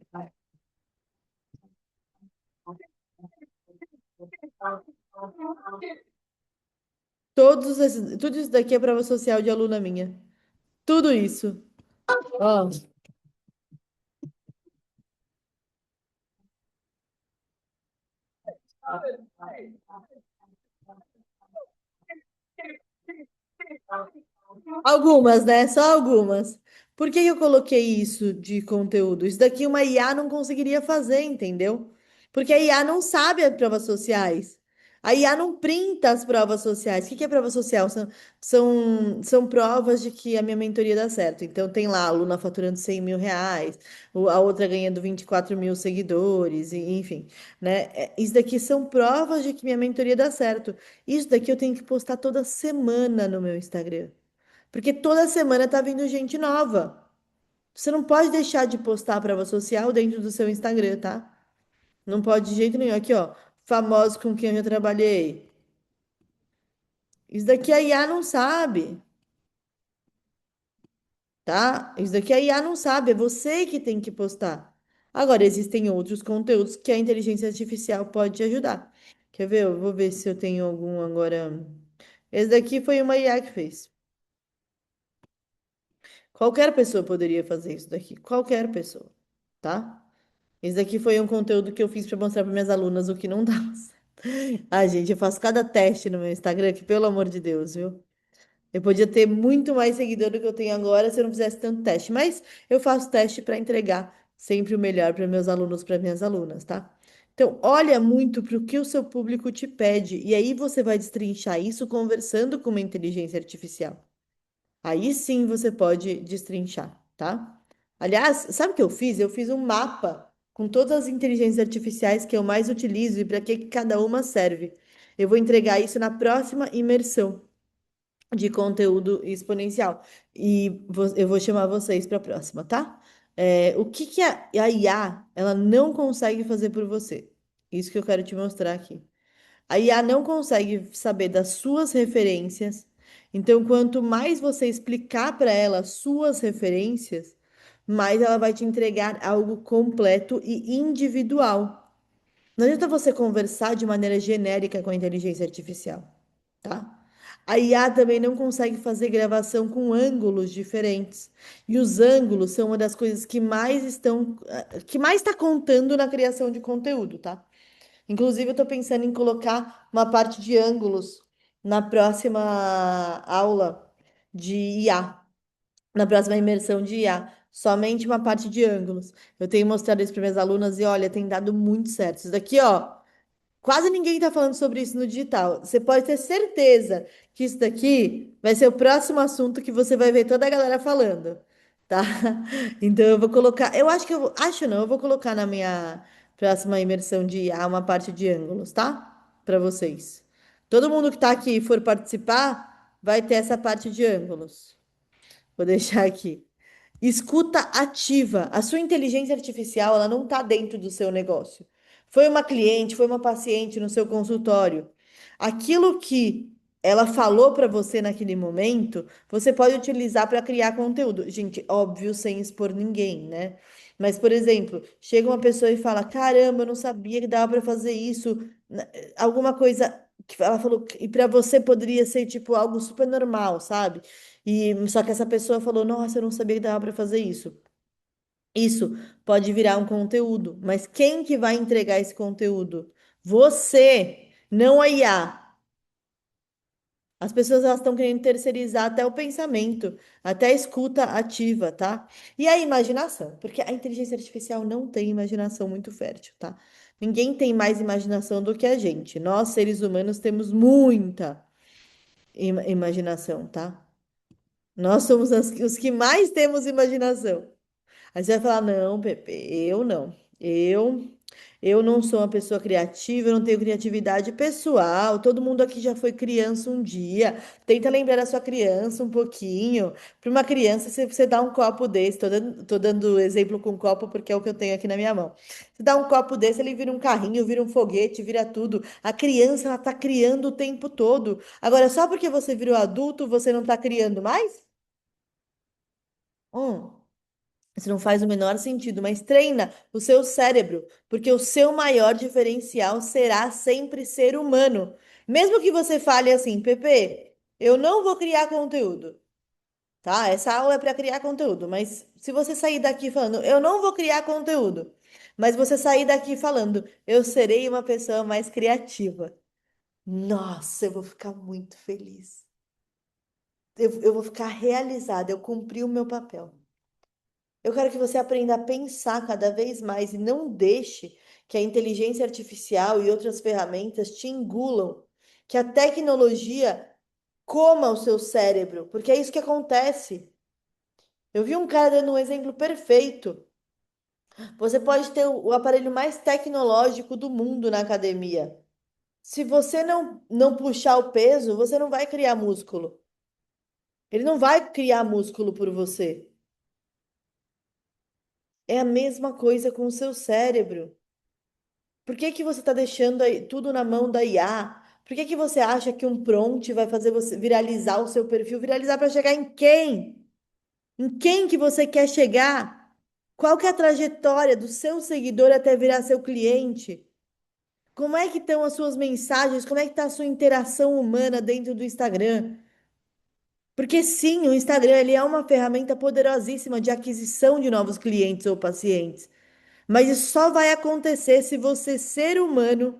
Tudo isso daqui é prova social de aluna minha. Tudo isso. Ó. Algumas, né? Só algumas. Por que eu coloquei isso de conteúdo? Isso daqui uma IA não conseguiria fazer, entendeu? Porque a IA não sabe as provas sociais. A IA não printa as provas sociais. O que que é prova social? São provas de que a minha mentoria dá certo. Então, tem lá a aluna faturando R$ 100.000, a outra ganhando 24 mil seguidores, enfim, né? Isso daqui são provas de que minha mentoria dá certo. Isso daqui eu tenho que postar toda semana no meu Instagram. Porque toda semana tá vindo gente nova. Você não pode deixar de postar prova social dentro do seu Instagram, tá? Não pode de jeito nenhum. Aqui, ó, famosos com quem eu já trabalhei. Isso daqui a IA não sabe, tá? Isso daqui a IA não sabe, é você que tem que postar. Agora, existem outros conteúdos que a inteligência artificial pode te ajudar. Quer ver? Eu vou ver se eu tenho algum agora. Esse daqui foi uma IA que fez. Qualquer pessoa poderia fazer isso daqui. Qualquer pessoa, tá? Esse daqui foi um conteúdo que eu fiz para mostrar para minhas alunas o que não dava certo. Ai, gente, eu faço cada teste no meu Instagram que, pelo amor de Deus, viu? Eu podia ter muito mais seguidor do que eu tenho agora se eu não fizesse tanto teste, mas eu faço teste para entregar sempre o melhor para meus alunos, para minhas alunas, tá? Então, olha muito para o que o seu público te pede e aí você vai destrinchar isso conversando com uma inteligência artificial. Aí sim você pode destrinchar, tá? Aliás, sabe o que eu fiz? Eu fiz um mapa com todas as inteligências artificiais que eu mais utilizo e para que cada uma serve. Eu vou entregar isso na próxima imersão de conteúdo exponencial. E eu vou chamar vocês para a próxima, tá? O que que a IA ela não consegue fazer por você? Isso que eu quero te mostrar aqui. A IA não consegue saber das suas referências. Então, quanto mais você explicar para ela as suas referências, mais ela vai te entregar algo completo e individual. Não adianta você conversar de maneira genérica com a inteligência artificial, tá? A IA também não consegue fazer gravação com ângulos diferentes. E os ângulos são uma das coisas que mais está contando na criação de conteúdo, tá? Inclusive, eu estou pensando em colocar uma parte de ângulos na próxima aula de IA, na próxima imersão de IA, somente uma parte de ângulos. Eu tenho mostrado isso para minhas alunas e olha, tem dado muito certo. Isso daqui, ó. Quase ninguém está falando sobre isso no digital. Você pode ter certeza que isso daqui vai ser o próximo assunto que você vai ver toda a galera falando, tá? Então eu vou colocar, eu acho que acho não, eu vou colocar na minha próxima imersão de IA uma parte de ângulos, tá? Para vocês. Todo mundo que está aqui e for participar vai ter essa parte de ângulos. Vou deixar aqui. Escuta ativa. A sua inteligência artificial, ela não está dentro do seu negócio. Foi uma cliente, foi uma paciente no seu consultório. Aquilo que ela falou para você naquele momento, você pode utilizar para criar conteúdo. Gente, óbvio, sem expor ninguém, né? Mas, por exemplo, chega uma pessoa e fala: Caramba, eu não sabia que dava para fazer isso. Alguma coisa que ela falou, e para você poderia ser tipo algo super normal, sabe? E só que essa pessoa falou: Nossa, eu não sabia que dava para fazer isso. Isso pode virar um conteúdo, mas quem que vai entregar esse conteúdo? Você, não a IA. As pessoas elas estão querendo terceirizar até o pensamento, até a escuta ativa, tá? E a imaginação, porque a inteligência artificial não tem imaginação muito fértil, tá? Ninguém tem mais imaginação do que a gente. Nós, seres humanos, temos muita imaginação, tá? Nós somos os que mais temos imaginação. Aí você vai falar, não, Pepe, eu não. Eu não sou uma pessoa criativa, eu não tenho criatividade pessoal. Todo mundo aqui já foi criança um dia. Tenta lembrar a sua criança um pouquinho. Para uma criança, você dá um copo desse. Tô dando exemplo com copo porque é o que eu tenho aqui na minha mão. Você dá um copo desse, ele vira um carrinho, vira um foguete, vira tudo. A criança, ela tá criando o tempo todo. Agora, só porque você virou adulto, você não tá criando mais? Hum. Isso não faz o menor sentido, mas treina o seu cérebro, porque o seu maior diferencial será sempre ser humano. Mesmo que você fale assim, Pepe, eu não vou criar conteúdo, tá? Essa aula é para criar conteúdo, mas se você sair daqui falando, eu não vou criar conteúdo, mas você sair daqui falando, eu serei uma pessoa mais criativa. Nossa, eu vou ficar muito feliz. Eu vou ficar realizada, eu cumpri o meu papel. Eu quero que você aprenda a pensar cada vez mais e não deixe que a inteligência artificial e outras ferramentas te engulam, que a tecnologia coma o seu cérebro, porque é isso que acontece. Eu vi um cara dando um exemplo perfeito. Você pode ter o aparelho mais tecnológico do mundo na academia. Se você não puxar o peso, você não vai criar músculo. Ele não vai criar músculo por você. É a mesma coisa com o seu cérebro. Por que que você está deixando tudo na mão da IA? Por que que você acha que um prompt vai fazer você viralizar o seu perfil? Viralizar para chegar em quem? Em quem que você quer chegar? Qual que é a trajetória do seu seguidor até virar seu cliente? Como é que estão as suas mensagens? Como é que está a sua interação humana dentro do Instagram? Porque sim, o Instagram ele é uma ferramenta poderosíssima de aquisição de novos clientes ou pacientes. Mas isso só vai acontecer se você, ser humano,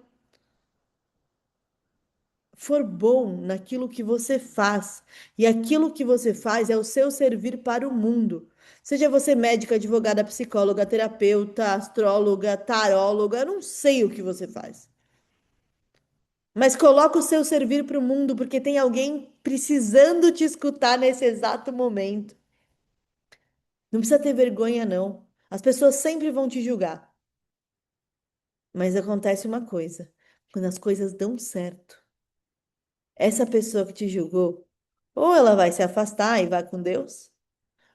for bom naquilo que você faz, e aquilo que você faz é o seu servir para o mundo. Seja você médica, advogada, psicóloga, terapeuta, astróloga, taróloga, eu não sei o que você faz. Mas coloca o seu servir para o mundo, porque tem alguém precisando te escutar nesse exato momento. Não precisa ter vergonha, não. As pessoas sempre vão te julgar. Mas acontece uma coisa: quando as coisas dão certo, essa pessoa que te julgou, ou ela vai se afastar e vai com Deus,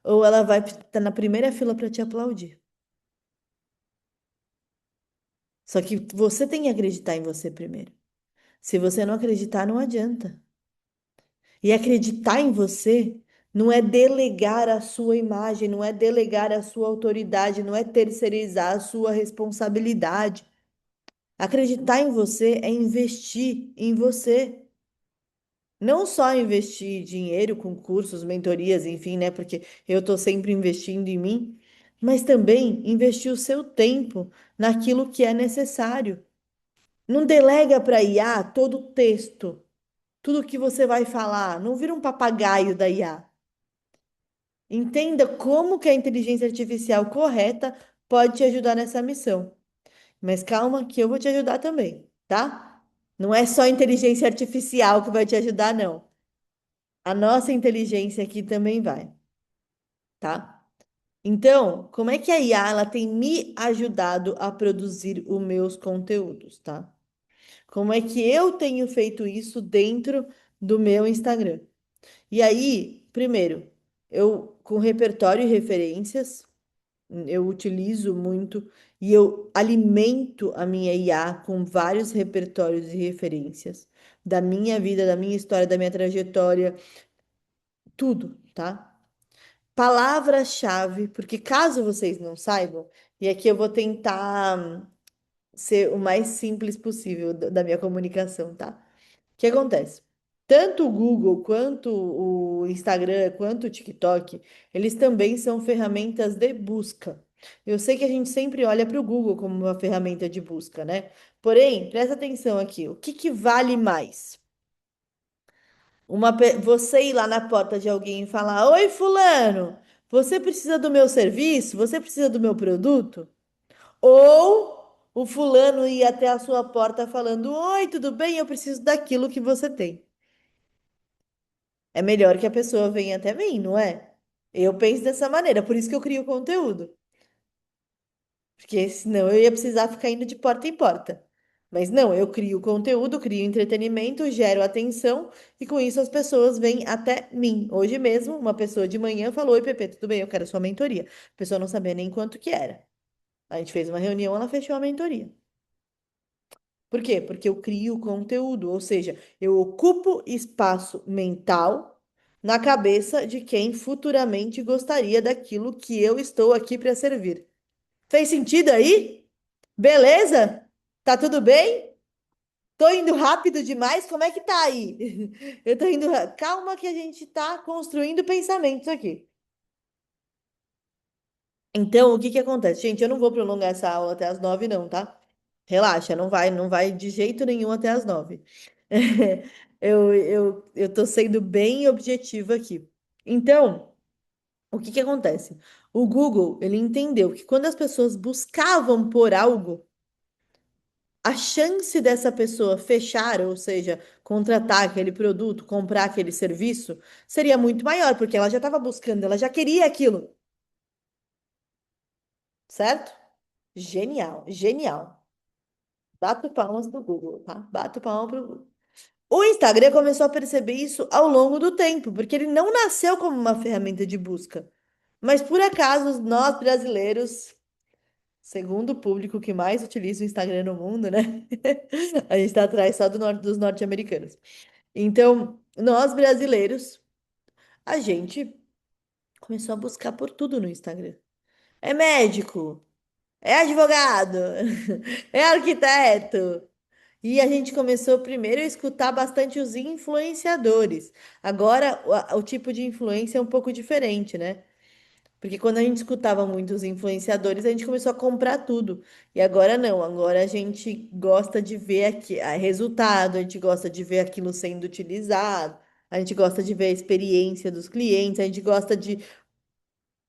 ou ela vai estar na primeira fila para te aplaudir. Só que você tem que acreditar em você primeiro. Se você não acreditar, não adianta. E acreditar em você não é delegar a sua imagem, não é delegar a sua autoridade, não é terceirizar a sua responsabilidade. Acreditar em você é investir em você. Não só investir dinheiro com cursos, mentorias, enfim, né? Porque eu estou sempre investindo em mim, mas também investir o seu tempo naquilo que é necessário. Não delega para IA todo o texto, tudo que você vai falar. Não vira um papagaio da IA. Entenda como que a inteligência artificial correta pode te ajudar nessa missão. Mas calma que eu vou te ajudar também, tá? Não é só a inteligência artificial que vai te ajudar, não. A nossa inteligência aqui também vai, tá? Então, como é que a IA ela tem me ajudado a produzir os meus conteúdos, tá? Como é que eu tenho feito isso dentro do meu Instagram? E aí, primeiro, eu com repertório e referências, eu utilizo muito e eu alimento a minha IA com vários repertórios e referências da minha vida, da minha história, da minha trajetória, tudo, tá? Palavra-chave, porque caso vocês não saibam, e aqui eu vou tentar ser o mais simples possível da minha comunicação, tá? O que acontece? Tanto o Google quanto o Instagram, quanto o TikTok, eles também são ferramentas de busca. Eu sei que a gente sempre olha para o Google como uma ferramenta de busca, né? Porém, presta atenção aqui, o que que vale mais? Você ir lá na porta de alguém e falar: Oi, fulano, você precisa do meu serviço? Você precisa do meu produto? Ou o fulano ir até a sua porta falando: Oi, tudo bem? Eu preciso daquilo que você tem. É melhor que a pessoa venha até mim, não é? Eu penso dessa maneira, por isso que eu crio conteúdo. Porque senão eu ia precisar ficar indo de porta em porta. Mas não, eu crio conteúdo, crio entretenimento, gero atenção e com isso as pessoas vêm até mim. Hoje mesmo, uma pessoa de manhã falou: Oi, Pepe, tudo bem? Eu quero sua mentoria. A pessoa não sabia nem quanto que era. A gente fez uma reunião, ela fechou a mentoria. Por quê? Porque eu crio conteúdo, ou seja, eu ocupo espaço mental na cabeça de quem futuramente gostaria daquilo que eu estou aqui para servir. Fez sentido aí? Beleza? Tá tudo bem? Tô indo rápido demais? Como é que tá aí? Eu tô indo. Calma que a gente tá construindo pensamentos aqui. Então, o que que acontece? Gente, eu não vou prolongar essa aula até as 9, não, tá? Relaxa, não vai de jeito nenhum até as 9. Eu tô sendo bem objetiva aqui. Então, o que que acontece? O Google, ele entendeu que quando as pessoas buscavam por algo, a chance dessa pessoa fechar, ou seja, contratar aquele produto, comprar aquele serviço, seria muito maior, porque ela já estava buscando, ela já queria aquilo, certo? Genial, genial. Bato palmas pro Google, tá? Bato palmas pro Google. O Instagram começou a perceber isso ao longo do tempo, porque ele não nasceu como uma ferramenta de busca. Mas por acaso, nós brasileiros, segundo o público que mais utiliza o Instagram no mundo, né? A gente está atrás só dos norte-americanos. Então, nós brasileiros, a gente começou a buscar por tudo no Instagram. É médico, é advogado, é arquiteto. E a gente começou primeiro a escutar bastante os influenciadores. Agora, o tipo de influência é um pouco diferente, né? Porque quando a gente escutava muito os influenciadores, a gente começou a comprar tudo. E agora não, agora a gente gosta de ver aqui, resultado, a gente gosta de ver aquilo sendo utilizado, a gente gosta de ver a experiência dos clientes, a gente gosta de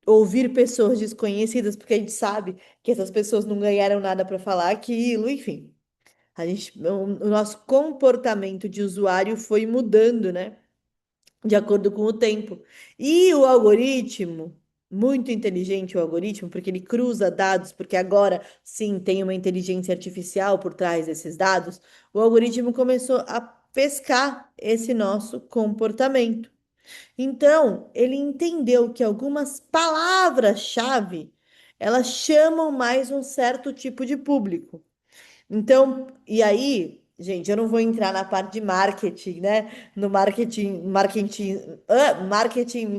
ouvir pessoas desconhecidas, porque a gente sabe que essas pessoas não ganharam nada para falar aquilo, enfim. O nosso comportamento de usuário foi mudando, né? De acordo com o tempo. E o algoritmo, muito inteligente o algoritmo, porque ele cruza dados, porque agora sim tem uma inteligência artificial por trás desses dados, o algoritmo começou a pescar esse nosso comportamento. Então, ele entendeu que algumas palavras-chave, elas chamam mais um certo tipo de público. Então, e aí, gente, eu não vou entrar na parte de marketing, né? No marketing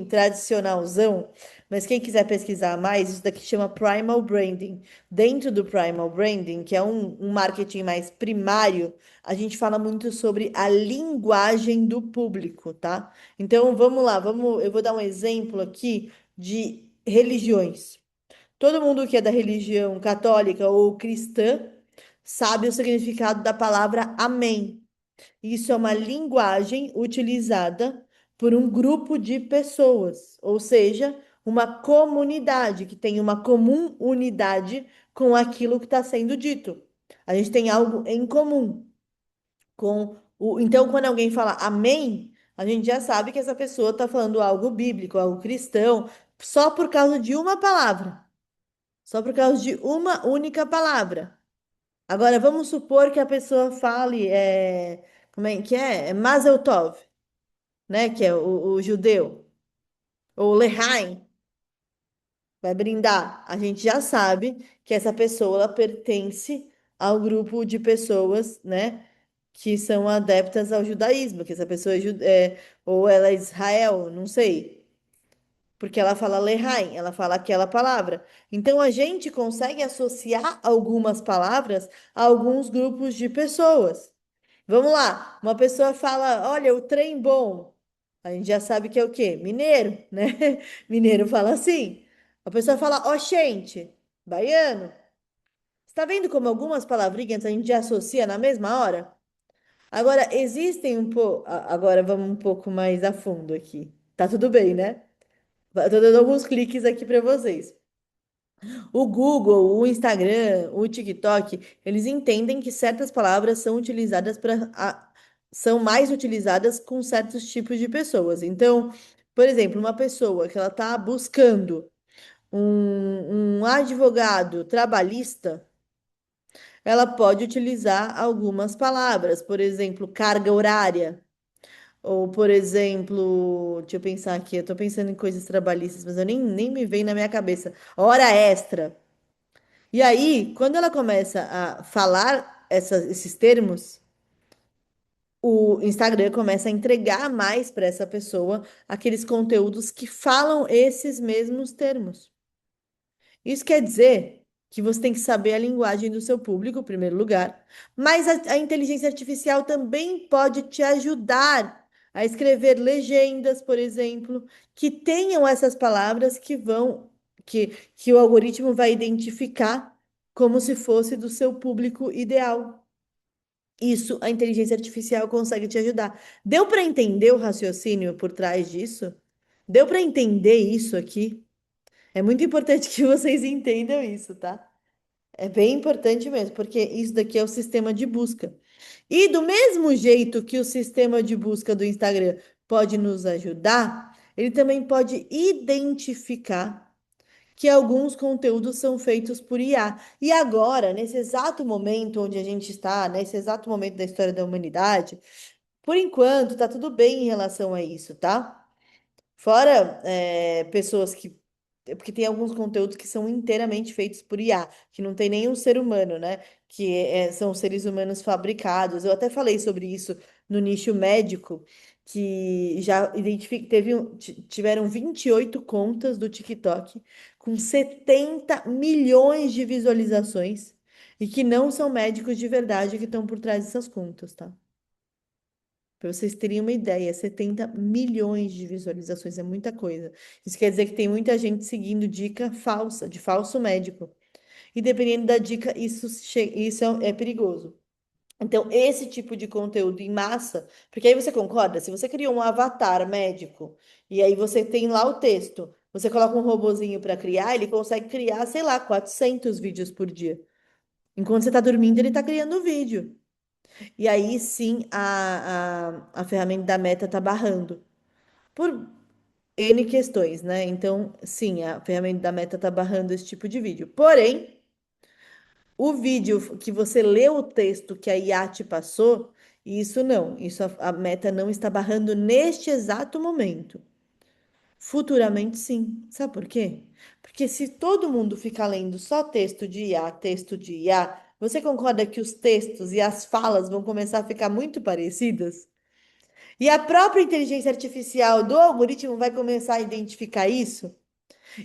tradicionalzão, mas quem quiser pesquisar mais, isso daqui chama Primal Branding. Dentro do Primal Branding, que é um marketing mais primário, a gente fala muito sobre a linguagem do público, tá? Então, vamos lá, eu vou dar um exemplo aqui de religiões. Todo mundo que é da religião católica ou cristã sabe o significado da palavra amém. Isso é uma linguagem utilizada por um grupo de pessoas, ou seja, uma comunidade, que tem uma comum unidade com aquilo que está sendo dito. A gente tem algo em comum com o. Então, quando alguém fala amém, a gente já sabe que essa pessoa está falando algo bíblico, algo cristão, só por causa de uma palavra, só por causa de uma única palavra. Agora, vamos supor que a pessoa fale, como é que é? É Mazel Tov, né? Que é o judeu, ou Lehaim, vai brindar. A gente já sabe que essa pessoa ela pertence ao grupo de pessoas, né? Que são adeptas ao judaísmo, que essa pessoa ou ela é Israel, não sei. Porque ela fala Lehaim, ela fala aquela palavra. Então a gente consegue associar algumas palavras a alguns grupos de pessoas. Vamos lá, uma pessoa fala, olha, o trem bom. A gente já sabe que é o quê? Mineiro, né? Mineiro fala assim. A pessoa fala, ó, gente, baiano. Está vendo como algumas palavrinhas a gente já associa na mesma hora? Agora, existem um pouco. Agora vamos um pouco mais a fundo aqui. Tá tudo bem, né? Estou dando alguns cliques aqui para vocês. O Google, o Instagram, o TikTok, eles entendem que certas palavras são utilizadas são mais utilizadas com certos tipos de pessoas. Então, por exemplo, uma pessoa que ela está buscando um advogado trabalhista, ela pode utilizar algumas palavras, por exemplo, carga horária. Ou, por exemplo, deixa eu pensar aqui, eu estou pensando em coisas trabalhistas, mas eu nem me vem na minha cabeça. Hora extra. E aí, quando ela começa a falar esses termos, o Instagram começa a entregar mais para essa pessoa aqueles conteúdos que falam esses mesmos termos. Isso quer dizer que você tem que saber a linguagem do seu público, em primeiro lugar, mas a inteligência artificial também pode te ajudar a escrever legendas, por exemplo, que tenham essas palavras que o algoritmo vai identificar como se fosse do seu público ideal. Isso a inteligência artificial consegue te ajudar. Deu para entender o raciocínio por trás disso? Deu para entender isso aqui? É muito importante que vocês entendam isso, tá? É bem importante mesmo, porque isso daqui é o sistema de busca. E do mesmo jeito que o sistema de busca do Instagram pode nos ajudar, ele também pode identificar que alguns conteúdos são feitos por IA. E agora, nesse exato momento onde a gente está, nesse exato momento da história da humanidade, por enquanto, tá tudo bem em relação a isso, tá? Fora pessoas que. Porque tem alguns conteúdos que são inteiramente feitos por IA, que não tem nenhum ser humano, né? Que são seres humanos fabricados. Eu até falei sobre isso no nicho médico, que já tiveram 28 contas do TikTok com 70 milhões de visualizações e que não são médicos de verdade que estão por trás dessas contas, tá? Para vocês terem uma ideia, 70 milhões de visualizações é muita coisa. Isso quer dizer que tem muita gente seguindo dica falsa, de falso médico. E dependendo da dica, isso é perigoso. Então, esse tipo de conteúdo em massa, porque aí você concorda, se você cria um avatar médico e aí você tem lá o texto, você coloca um robozinho para criar, ele consegue criar, sei lá, 400 vídeos por dia. Enquanto você está dormindo, ele está criando o vídeo. E aí sim a ferramenta da Meta está barrando. Por N questões, né? Então, sim, a ferramenta da Meta está barrando esse tipo de vídeo. Porém, o vídeo que você leu o texto que a IA te passou, isso não. Isso a Meta não está barrando neste exato momento. Futuramente, sim. Sabe por quê? Porque se todo mundo ficar lendo só texto de IA, você concorda que os textos e as falas vão começar a ficar muito parecidas? E a própria inteligência artificial do algoritmo vai começar a identificar isso?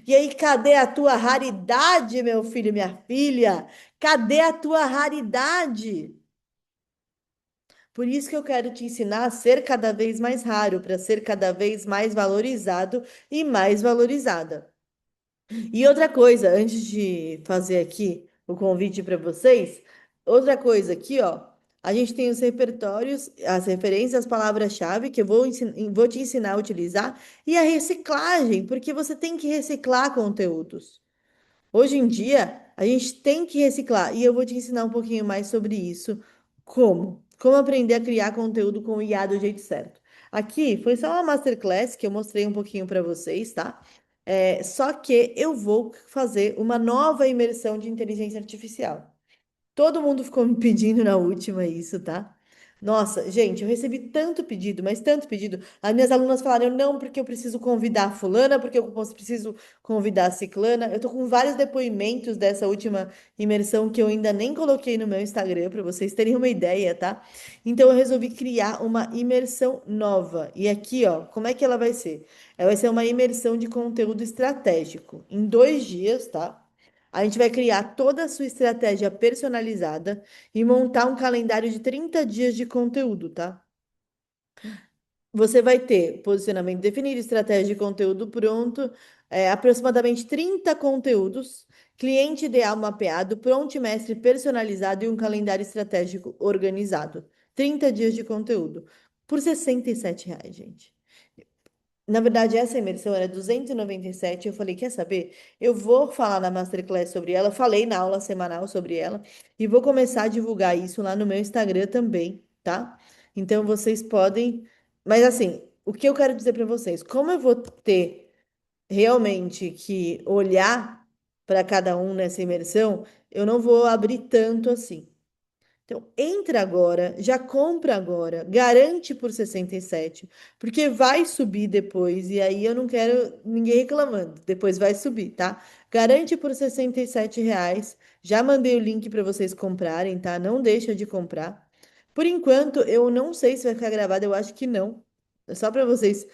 E aí, cadê a tua raridade, meu filho e minha filha? Cadê a tua raridade? Por isso que eu quero te ensinar a ser cada vez mais raro, para ser cada vez mais valorizado e mais valorizada. E outra coisa, antes de fazer aqui o convite para vocês, outra coisa aqui, ó. A gente tem os repertórios, as referências, as palavras-chave que eu vou te ensinar a utilizar, e a reciclagem, porque você tem que reciclar conteúdos. Hoje em dia, a gente tem que reciclar, e eu vou te ensinar um pouquinho mais sobre isso. Como? Como aprender a criar conteúdo com o IA do jeito certo. Aqui foi só uma masterclass que eu mostrei um pouquinho para vocês, tá? Só que eu vou fazer uma nova imersão de inteligência artificial. Todo mundo ficou me pedindo na última isso, tá? Nossa, gente, eu recebi tanto pedido, mas tanto pedido. As minhas alunas falaram, não, porque eu preciso convidar a fulana, porque eu preciso convidar a ciclana. Eu tô com vários depoimentos dessa última imersão que eu ainda nem coloquei no meu Instagram, para vocês terem uma ideia, tá? Então eu resolvi criar uma imersão nova. E aqui, ó, como é que ela vai ser? Ela vai ser uma imersão de conteúdo estratégico, em 2 dias, tá? A gente vai criar toda a sua estratégia personalizada e montar um calendário de 30 dias de conteúdo, tá? Você vai ter posicionamento definido, estratégia de conteúdo pronto, aproximadamente 30 conteúdos, cliente ideal mapeado, prompt mestre personalizado e um calendário estratégico organizado. 30 dias de conteúdo por R$ 67, gente. Na verdade, essa imersão era 297. Eu falei, quer saber? Eu vou falar na Masterclass sobre ela. Falei na aula semanal sobre ela. E vou começar a divulgar isso lá no meu Instagram também, tá? Então, vocês podem. Mas, assim, o que eu quero dizer para vocês? Como eu vou ter realmente que olhar para cada um nessa imersão, eu não vou abrir tanto assim. Então, entra agora, já compra agora, garante por 67, porque vai subir depois, e aí eu não quero ninguém reclamando, depois vai subir, tá? Garante por R$ 67, já mandei o link para vocês comprarem, tá? Não deixa de comprar. Por enquanto, eu não sei se vai ficar gravado, eu acho que não. É só para vocês.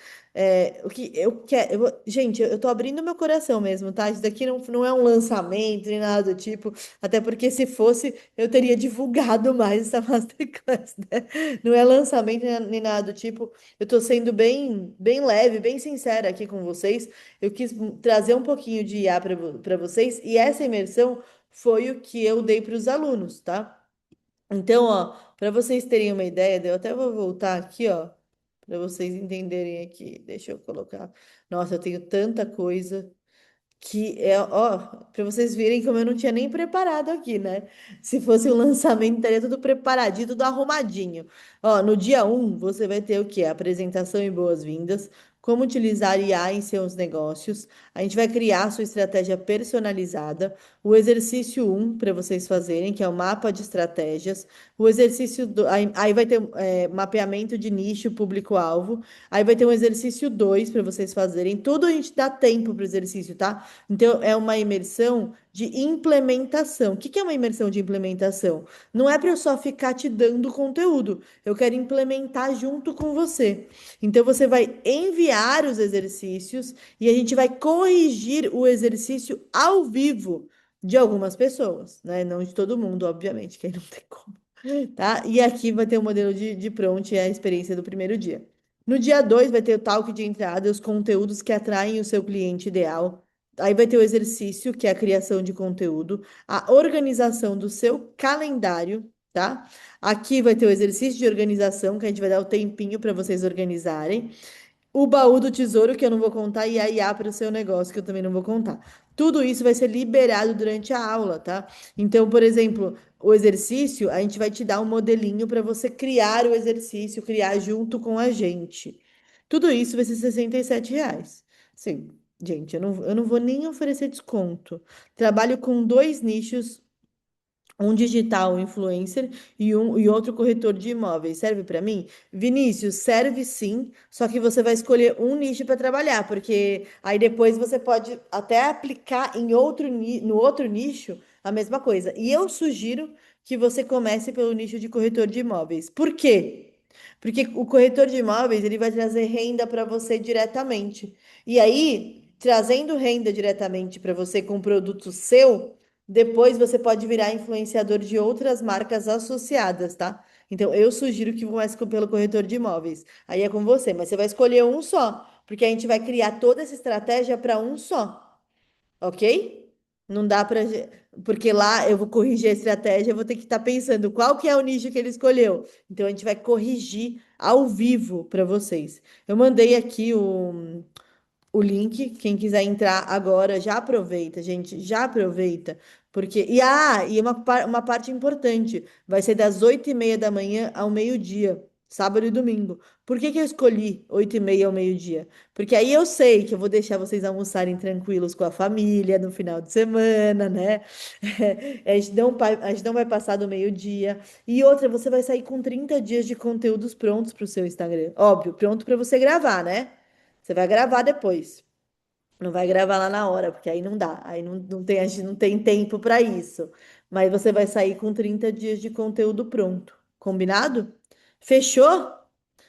O que eu quero. Gente, eu tô abrindo meu coração mesmo, tá? Isso daqui não é um lançamento nem nada do tipo. Até porque se fosse, eu teria divulgado mais essa Masterclass, né? Não é lançamento nem nada do tipo. Eu tô sendo bem leve, bem sincera aqui com vocês. Eu quis trazer um pouquinho de IA para vocês. E essa imersão foi o que eu dei para os alunos, tá? Então, ó, para vocês terem uma ideia, eu até vou voltar aqui, ó, para vocês entenderem aqui. Deixa eu colocar. Nossa, eu tenho tanta coisa que é, ó, para vocês verem como eu não tinha nem preparado aqui, né? Se fosse um lançamento, estaria tudo preparadinho, tudo arrumadinho. Ó, no dia 1, você vai ter o quê? Apresentação e boas-vindas, como utilizar IA em seus negócios. A gente vai criar a sua estratégia personalizada, o exercício 1 para vocês fazerem, que é o mapa de estratégias. O exercício do, aí vai ter mapeamento de nicho, público-alvo. Aí vai ter um exercício 2 para vocês fazerem. Tudo a gente dá tempo para o exercício, tá? Então, é uma imersão de implementação. O que que é uma imersão de implementação? Não é para eu só ficar te dando conteúdo, eu quero implementar junto com você. Então, você vai enviar os exercícios e a gente vai corrigir o exercício ao vivo de algumas pessoas, né? Não de todo mundo, obviamente, que aí não tem como, tá? E aqui vai ter o modelo de prompt e a experiência do primeiro dia. No dia 2 vai ter o talk de entrada, os conteúdos que atraem o seu cliente ideal. Aí vai ter o exercício, que é a criação de conteúdo, a organização do seu calendário, tá? Aqui vai ter o exercício de organização, que a gente vai dar o tempinho para vocês organizarem. O baú do tesouro, que eu não vou contar, e a IA para o seu negócio, que eu também não vou contar. Tudo isso vai ser liberado durante a aula, tá? Então, por exemplo, o exercício, a gente vai te dar um modelinho para você criar o exercício, criar junto com a gente. Tudo isso vai ser R$ 67. Sim, gente, eu não vou nem oferecer desconto. Trabalho com dois nichos, um digital influencer e outro corretor de imóveis. Serve para mim? Vinícius, serve sim, só que você vai escolher um nicho para trabalhar, porque aí depois você pode até aplicar em no outro nicho a mesma coisa. E eu sugiro que você comece pelo nicho de corretor de imóveis. Por quê? Porque o corretor de imóveis, ele vai trazer renda para você diretamente. E aí, trazendo renda diretamente para você com um produto seu, depois você pode virar influenciador de outras marcas associadas, tá? Então, eu sugiro que comece pelo corretor de imóveis. Aí é com você, mas você vai escolher um só, porque a gente vai criar toda essa estratégia para um só, ok? Não dá para, porque lá eu vou corrigir a estratégia, eu vou ter que estar pensando qual que é o nicho que ele escolheu. Então a gente vai corrigir ao vivo para vocês. Eu mandei aqui o link, quem quiser entrar agora, já aproveita, gente, já aproveita. Porque, e uma parte importante, vai ser das 8h30 da manhã ao meio-dia, sábado e domingo. Por que que eu escolhi 8h30 ao meio-dia? Porque aí eu sei que eu vou deixar vocês almoçarem tranquilos com a família no final de semana, né? A gente não vai passar do meio-dia. E outra, você vai sair com 30 dias de conteúdos prontos para o seu Instagram. Óbvio, pronto para você gravar, né? Você vai gravar depois. Não vai gravar lá na hora, porque aí não dá. Aí não tem, a gente não tem tempo para isso. Mas você vai sair com 30 dias de conteúdo pronto. Combinado? Fechou?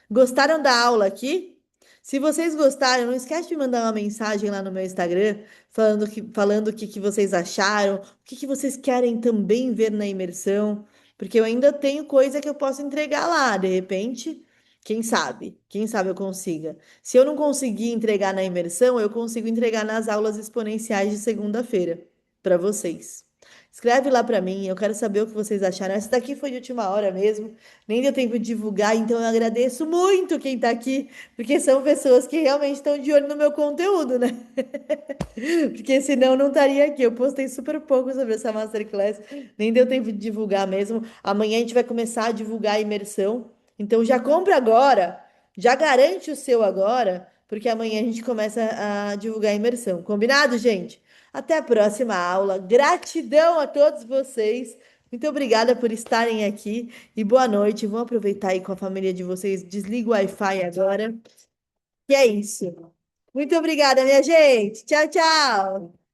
Gostaram da aula aqui? Se vocês gostaram, não esquece de mandar uma mensagem lá no meu Instagram falando o que vocês acharam, o que vocês querem também ver na imersão, porque eu ainda tenho coisa que eu posso entregar lá, de repente, quem sabe eu consiga. Se eu não conseguir entregar na imersão, eu consigo entregar nas aulas exponenciais de segunda-feira para vocês. Escreve lá para mim, eu quero saber o que vocês acharam. Essa daqui foi de última hora mesmo. Nem deu tempo de divulgar, então eu agradeço muito quem tá aqui, porque são pessoas que realmente estão de olho no meu conteúdo, né? Porque senão eu não estaria aqui. Eu postei super pouco sobre essa masterclass, nem deu tempo de divulgar mesmo. Amanhã a gente vai começar a divulgar a imersão, então já compra agora, já garante o seu agora, porque amanhã a gente começa a divulgar a imersão. Combinado, gente? Até a próxima aula. Gratidão a todos vocês. Muito obrigada por estarem aqui e boa noite. Vão aproveitar aí com a família de vocês. Desliga o Wi-Fi agora. E é isso. Muito obrigada, minha gente. Tchau, tchau.